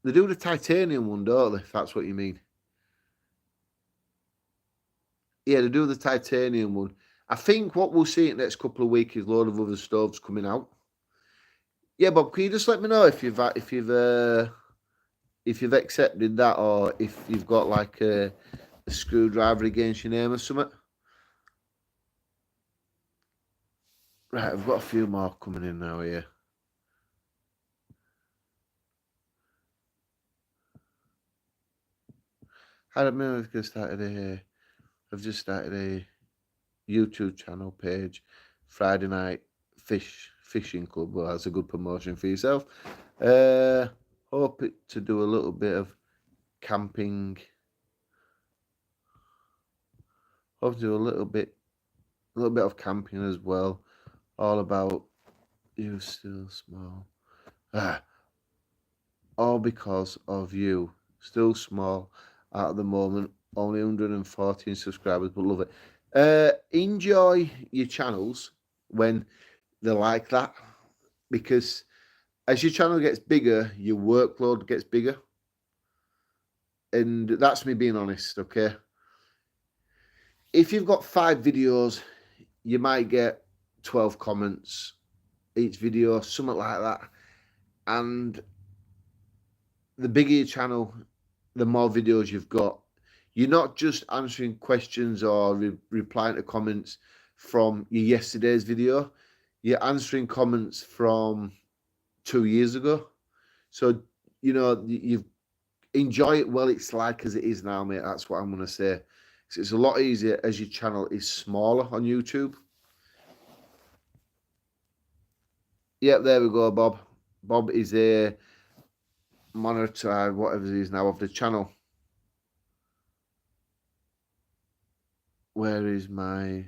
They do the titanium one, don't they? If that's what you mean. Yeah, they do the titanium one. I think what we'll see in the next couple of weeks is a load of other stoves coming out. Yeah, Bob, can you just let me know if you've accepted that or if you've got like a screwdriver against your name or something? Right, I've got a few more coming in now here. I don't know if I've just started a YouTube channel page, Friday Night Fishing Club. Well, that's a good promotion for yourself. Hope to do a little bit of camping. Hope to do a little bit of camping as well. All about you still small. All because of you. Still small at the moment. Only 114 subscribers, but love it. Enjoy your channels when they're like that, because as your channel gets bigger, your workload gets bigger. And that's me being honest, okay? If you've got 5 videos, you might get 12 comments each video, something like that. And the bigger your channel, the more videos you've got. You're not just answering questions or replying to comments from your yesterday's video. You're answering comments from 2 years ago. So, you know, you've enjoy it while it's like as it is now, mate. That's what I'm going to say. So it's a lot easier as your channel is smaller on YouTube. Yep, there we go, Bob. Bob is a monitor, whatever it is now, of the channel. Where is my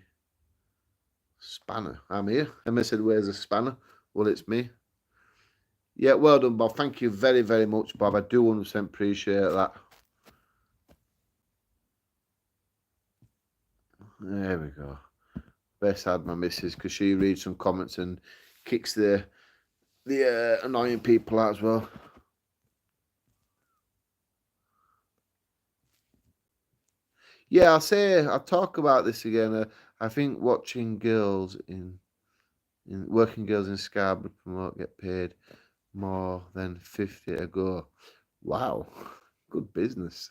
spanner? I'm here. Emma said, where's the spanner? Well, it's me. Yeah, well done, Bob. Thank you very, very much, Bob. I do 100% appreciate that. There we go. Best had my missus, because she reads some comments and kicks the annoying people out as well. Yeah, I'll talk about this again. I think watching girls in working girls in Scarborough promote get paid more than 50 a go. Wow, good business.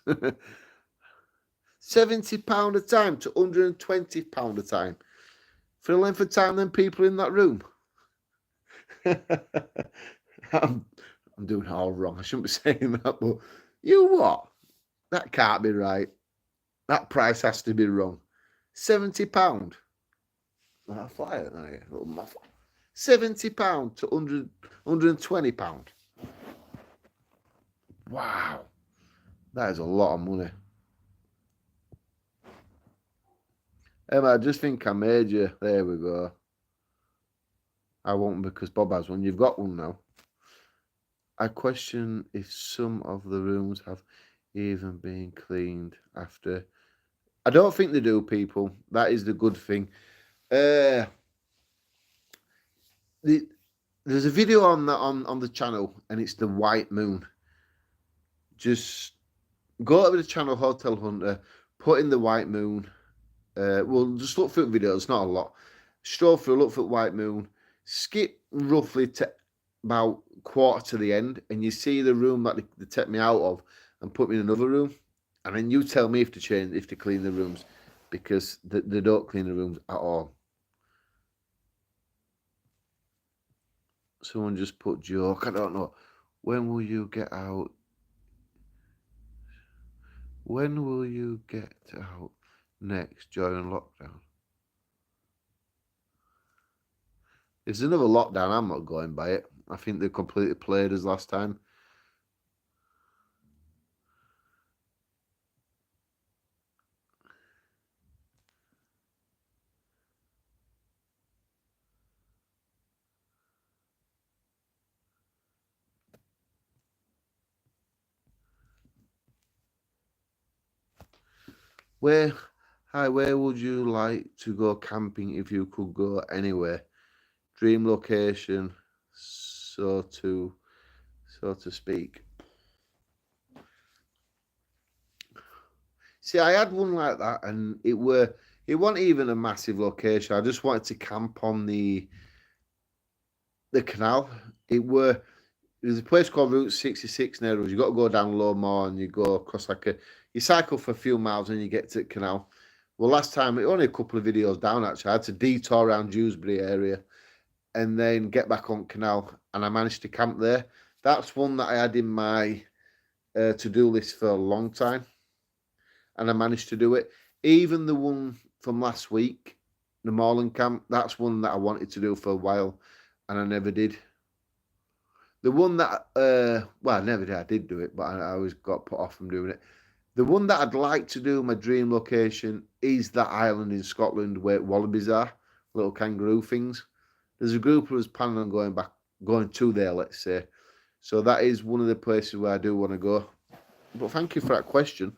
£70 a time to £120 a time for the length of time than people in that room. I'm doing it all wrong. I shouldn't be saying that, but you what? That can't be right. That price has to be wrong. £70. I'll fly it now. £70 to £120. Wow. That is a lot of money. Emma, I just think I made you. There we go. I won't because Bob has one. You've got one now. I question if some of the rooms have even been cleaned after. I don't think they do, people. That is the good thing. There's a video on the channel, and it's the white moon. Just go to the channel Hotel Hunter, put in the white moon. Well, just look through the video. It's not a lot. Stroll through, look for the white moon. Skip roughly to about quarter to the end, and you see the room that they take me out of and put me in another room. And then you tell me if to clean the rooms, because they don't clean the rooms at all. Someone just put joke. I don't know. When will you get out? When will you get out next during lockdown? If there's another lockdown, I'm not going by it. I think they completely played us last time. Where would you like to go camping if you could go anywhere? Dream location, so to speak. See, I had one like that, and it wasn't even a massive location. I just wanted to camp on the canal. There's a place called Route 66 near us. You got to go down Low Moor, and you go across you cycle for a few miles and you get to the canal. Well, last time, only a couple of videos down actually, I had to detour around Dewsbury area and then get back on canal, and I managed to camp there. That's one that I had in my to-do list for a long time, and I managed to do it. Even the one from last week, the Moorland camp, that's one that I wanted to do for a while, and I never did. The one that, well, I never did. I did do it, but I always got put off from doing it. The one that I'd like to do, my dream location, is that island in Scotland where wallabies are, little kangaroo things. There's a group of us planning on going to there, let's say. So that is one of the places where I do want to go. But thank you for that question.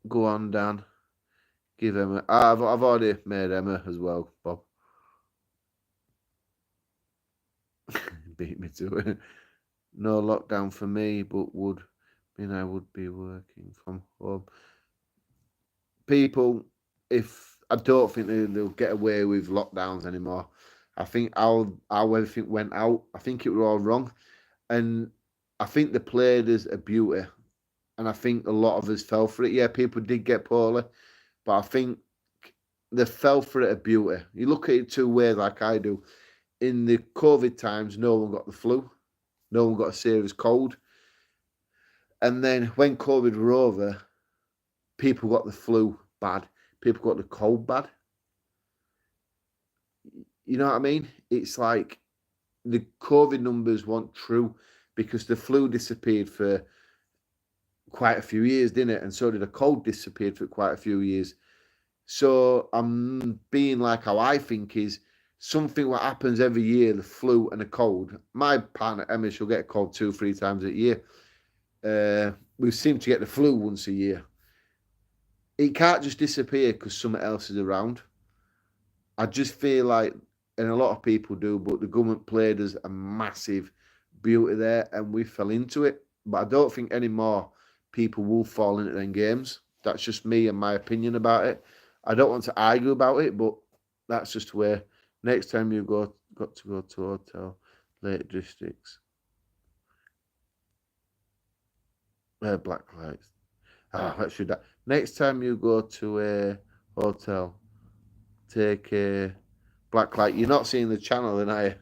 Go on, Dan. Give Emma. I've already made Emma as well, Bob. Beat me to it. No lockdown for me, but would mean I would be working from home. People, if I don't think they'll get away with lockdowns anymore. I think how everything went out, I think it was all wrong. And I think they played us a beauty. And I think a lot of us fell for it. Yeah, people did get poorly, but I think they fell for it a beauty. You look at it two ways like I do. In the COVID times, no one got the flu. No one got a serious cold. And then when COVID were over, people got the flu bad. People got the cold bad. You know what I mean? It's like the COVID numbers weren't true because the flu disappeared for quite a few years, didn't it? And so did the cold disappeared for quite a few years. So I'm being like how I think is something what happens every year, the flu and the cold. My partner Emma, she'll get a cold 2-3 times a year. We seem to get the flu once a year. It can't just disappear because something else is around. I just feel like, and a lot of people do, but the government played us a massive beauty there and we fell into it. But I don't think anymore people will fall into them games. That's just me and my opinion about it. I don't want to argue about it, but that's just where next time you got to go to a hotel, Lake Districts, black lights. Let's do that. Next time you go to a hotel, take a black light. You're not seeing the channel, then, are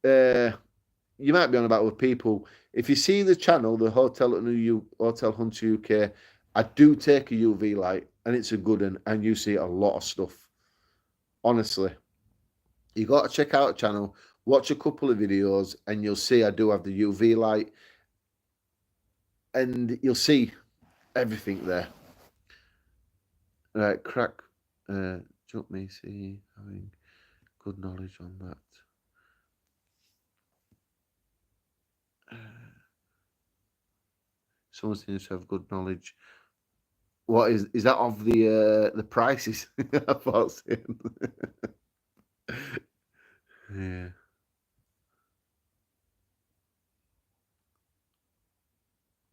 you? You might be on about with people. If you see the channel, the Hotel at Hotel Hunter UK, I do take a UV light, and it's a good one, and you see a lot of stuff. Honestly, you got to check out the channel, watch a couple of videos, and you'll see I do have the UV light, and you'll see everything there. Right, crack. Jump me, see having good knowledge on that. Someone seems to have good knowledge. What is that of the prices? I thought saying. Yeah.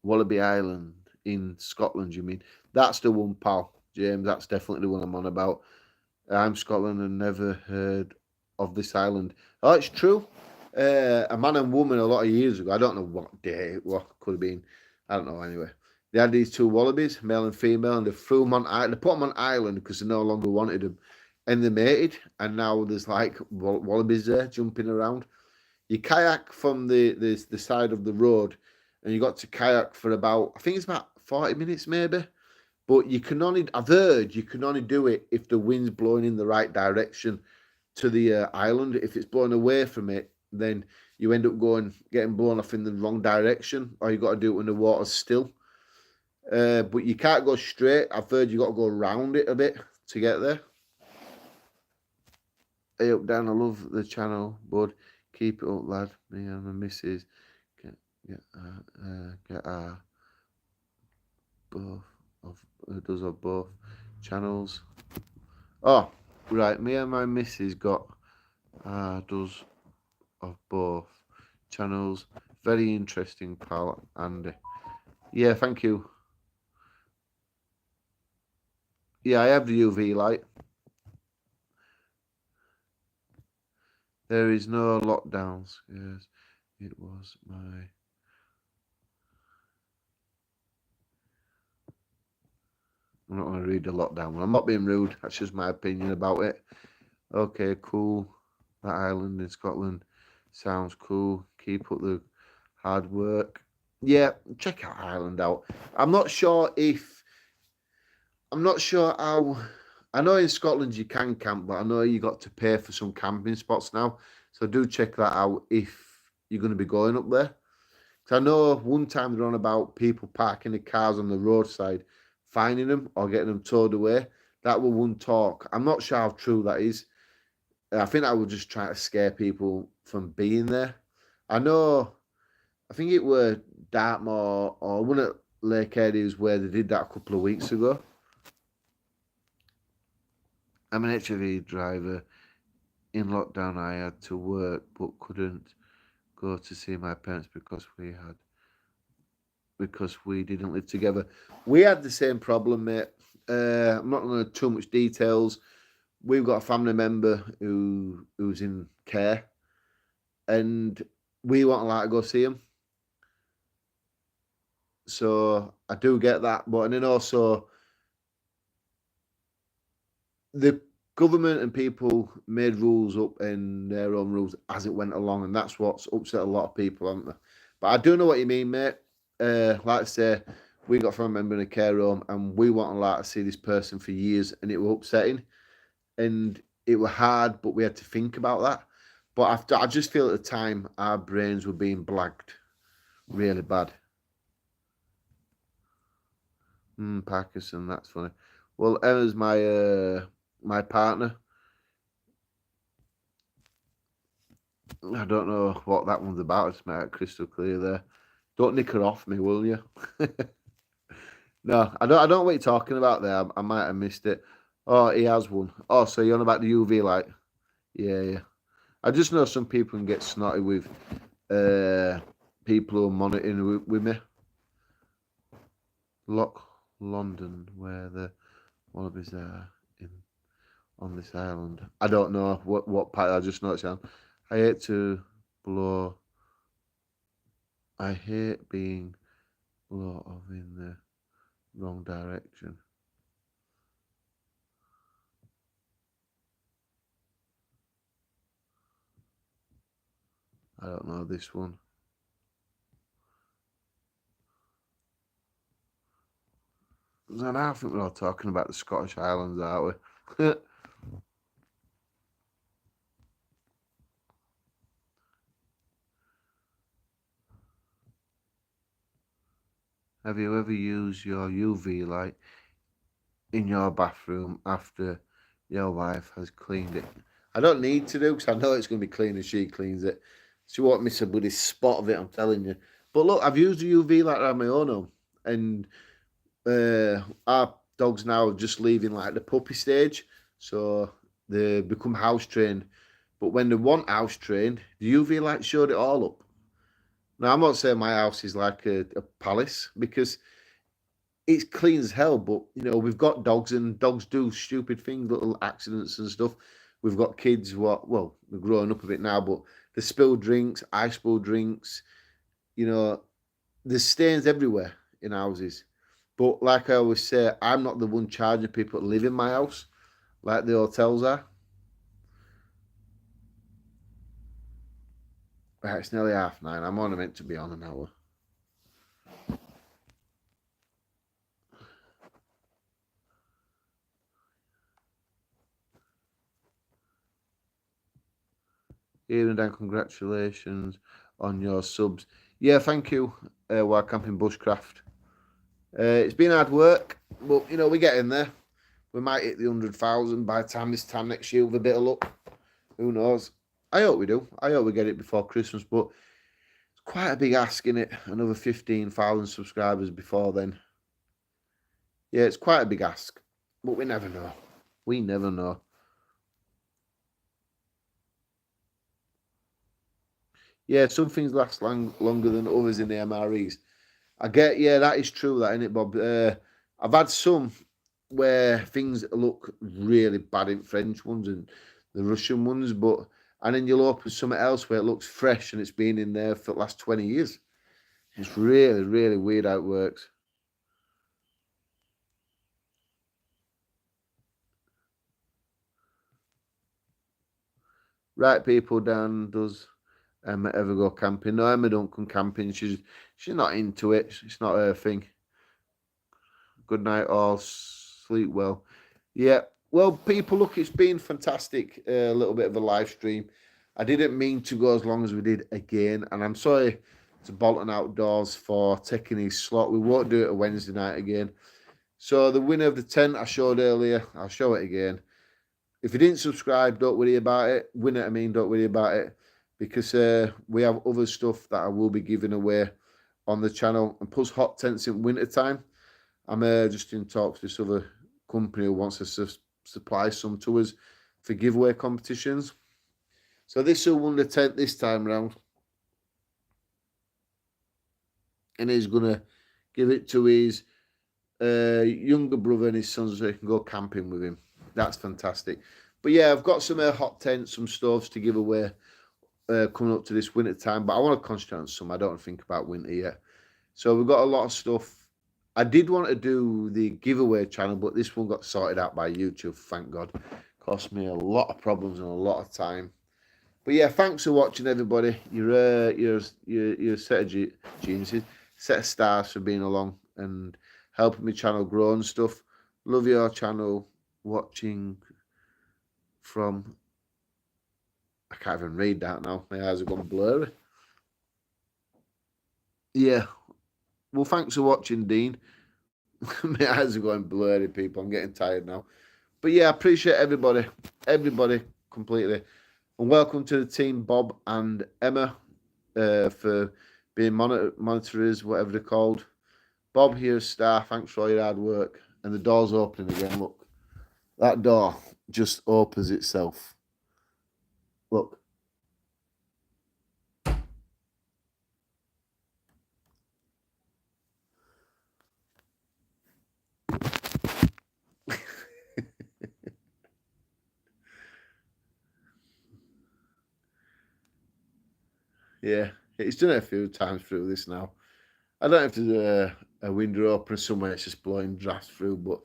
Wallaby Island in Scotland, you mean? That's the one, pal, James. That's definitely the one I'm on about. I'm Scotland and never heard of this island. Oh, it's true. A man and woman a lot of years ago. I don't know what day what could have been. I don't know. Anyway, they had these two wallabies, male and female, and they threw them on island. They put them on island because they no longer wanted them, and they mated. And now there's like wallabies there jumping around. You kayak from the side of the road, and you got to kayak for about, I think it's about 40 minutes maybe. But I've heard you can only do it if the wind's blowing in the right direction to the island. If it's blowing away from it, then you end up getting blown off in the wrong direction, or you got to do it when the water's still. But you can't go straight. I've heard you got to go around it a bit to get there. Hey up, Dan, I love the channel, bud. Keep it up, lad. Me and my missus get our both of both channels. Oh, right. Me and my missus got does of both channels. Very interesting, pal, Andy. Yeah, thank you. Yeah, I have the UV light. There is no lockdowns. Yes, it was my. I'm not going to read the lockdown one. I'm not being rude. That's just my opinion about it. Okay, cool. That island in Scotland sounds cool. Keep up the hard work. Yeah, check out Ireland out. I'm not sure how. I know in Scotland you can camp, but I know you got to pay for some camping spots now. So do check that out if you're going to be going up there. Because I know one time they're on about people parking the cars on the roadside, finding them or getting them towed away. That was one talk. I'm not sure how true that is. I think I would just try to scare people from being there. I think it were Dartmoor or one of Lake areas where they did that a couple of weeks ago. I'm an HGV driver. In lockdown, I had to work but couldn't go to see my parents because we didn't live together. We had the same problem, mate. I'm not going to too much details. We've got a family member who's in care, and we want to like go see him. So I do get that, but and then also the government and people made rules up in their own rules as it went along, and that's what's upset a lot of people, haven't they? But I do know what you mean, mate. Like I say, we got from a member in a care home, and we want to like to see this person for years, and it was upsetting, and it was hard, but we had to think about that. But after, I just feel at the time our brains were being blagged really bad. Parkinson, that's funny. Well, Emma's my partner. I don't know what that one's about. It's made it crystal clear there. Don't nick her off me, will you? No, I don't know what you're talking about there. I might have missed it. Oh, he has one. Oh, so you're on about the UV light? Yeah, yeah. I just know some people can get snotty with people who are monitoring with me. Loch London, where the wallabies are in on this island. I don't know what part. I just know it's on. I hate to blow. I hate being blown off in the wrong direction. I don't know this one. And I think we're all talking about the Scottish Highlands, aren't we? Have you ever used your UV light in your bathroom after your wife has cleaned it? I don't need to do because I know it's going to be clean as she cleans it. She won't miss a bloody spot of it, I'm telling you. But look, I've used the UV light on my own home, and our dogs now are just leaving like the puppy stage, so they become house trained. But when they want house trained, the UV light showed it all up. Now I'm not saying my house is like a palace because it's clean as hell, but you know we've got dogs and dogs do stupid things, little accidents and stuff. We've got kids well they're growing up a bit now, but they spill drinks, I spill drinks. You know, there's stains everywhere in houses. But like I always say, I'm not the one charging people to live in my house like the hotels are. Right, it's nearly 9:30. I'm only meant to be on an hour. Ian and Dan, congratulations on your subs. Yeah, thank you, Wild Camping Bushcraft. It's been hard work, but you know, we get in there. We might hit the 100,000 by the time this time next year with a bit of luck. Who knows? I hope we do. I hope we get it before Christmas, but it's quite a big ask, in it. Another 15,000 subscribers before then. Yeah, it's quite a big ask, but we never know. We never know. Yeah, some things last longer than others in the MREs. I get, yeah, that is true, that, isn't it, Bob? I've had some where things look really bad in French ones and the Russian ones, but and then you'll open something else where it looks fresh and it's been in there for the last 20 years. It's really, really weird how it works. Right, people, Dan, does Emma ever go camping? No, Emma don't come camping. She's not into it. It's not her thing. Good night, all. Sleep well. Yeah. Well, people, look, it's been fantastic. A little bit of a live stream. I didn't mean to go as long as we did again, and I'm sorry to Bolton Outdoors for taking his slot. We won't do it a Wednesday night again. So the winner of the tent I showed earlier, I'll show it again. If you didn't subscribe, don't worry about it. Win it, I mean, don't worry about it, because we have other stuff that I will be giving away on the channel, and plus hot tents in winter time. I'm just in talks with this other company who wants to supply some to us for giveaway competitions. So this who won the tent this time round, and he's gonna give it to his younger brother and his sons, so he can go camping with him. That's fantastic. But yeah, I've got some hot tents, some stoves to give away coming up to this winter time. But I want to concentrate on summer. I don't want to think about winter yet. So we've got a lot of stuff. I did want to do the giveaway channel, but this one got sorted out by YouTube, thank God. Cost me a lot of problems and a lot of time. But yeah, thanks for watching, everybody. You're a set of geniuses, set of stars for being along and helping my channel grow and stuff. Love your channel. Watching from, I can't even read that now. My eyes have gone blurry. Yeah. Well, thanks for watching, Dean. My eyes are going blurry, people. I'm getting tired now. But yeah, I appreciate everybody completely. And welcome to the team, Bob and Emma, for being monitorers, whatever they're called. Bob here, star. Thanks for all your hard work. And the door's opening again. Look, that door just opens itself. Look. Yeah, it's done it a few times through this now. I don't have to do a window opener somewhere, it's just blowing drafts through, but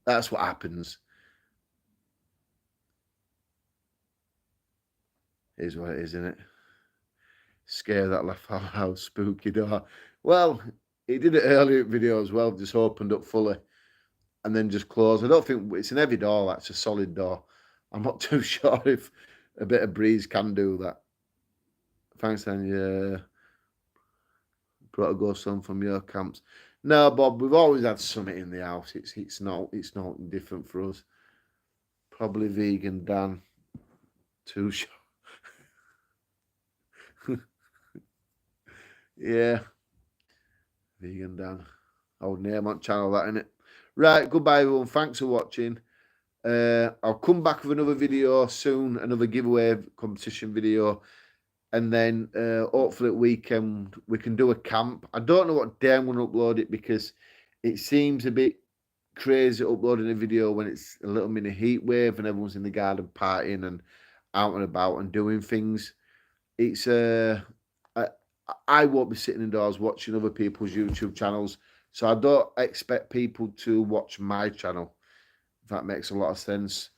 that's what happens. Is what it is, isn't it? Scare that left house, spooky door. Well, he did it earlier video as well, just opened up fully and then just closed. I don't think it's an heavy door, that's a solid door. I'm not too sure if a bit of breeze can do that. Thanks, then. Yeah. Brought a ghost home from your camps. No, Bob, we've always had something in the house. It's not different for us. Probably vegan Dan. Too sure. Yeah. Vegan Dan. Old name on channel, that, innit? Right, goodbye everyone. Thanks for watching. I'll come back with another video soon, another giveaway competition video. And then hopefully at weekend we can do a camp. I don't know what day I'm going to upload it because it seems a bit crazy uploading a video when it's a little mini heat wave and everyone's in the garden partying and out and about and doing things. It's I won't be sitting indoors watching other people's YouTube channels, so I don't expect people to watch my channel. If that makes a lot of sense.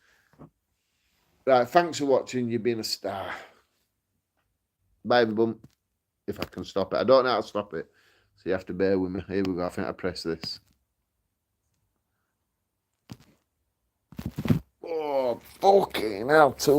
Right, thanks for watching. You've been a star. Bye, everyone. If I can stop it. I don't know how to stop it. So you have to bear with me. Here we go. I think I press this. Oh, fucking hell, too.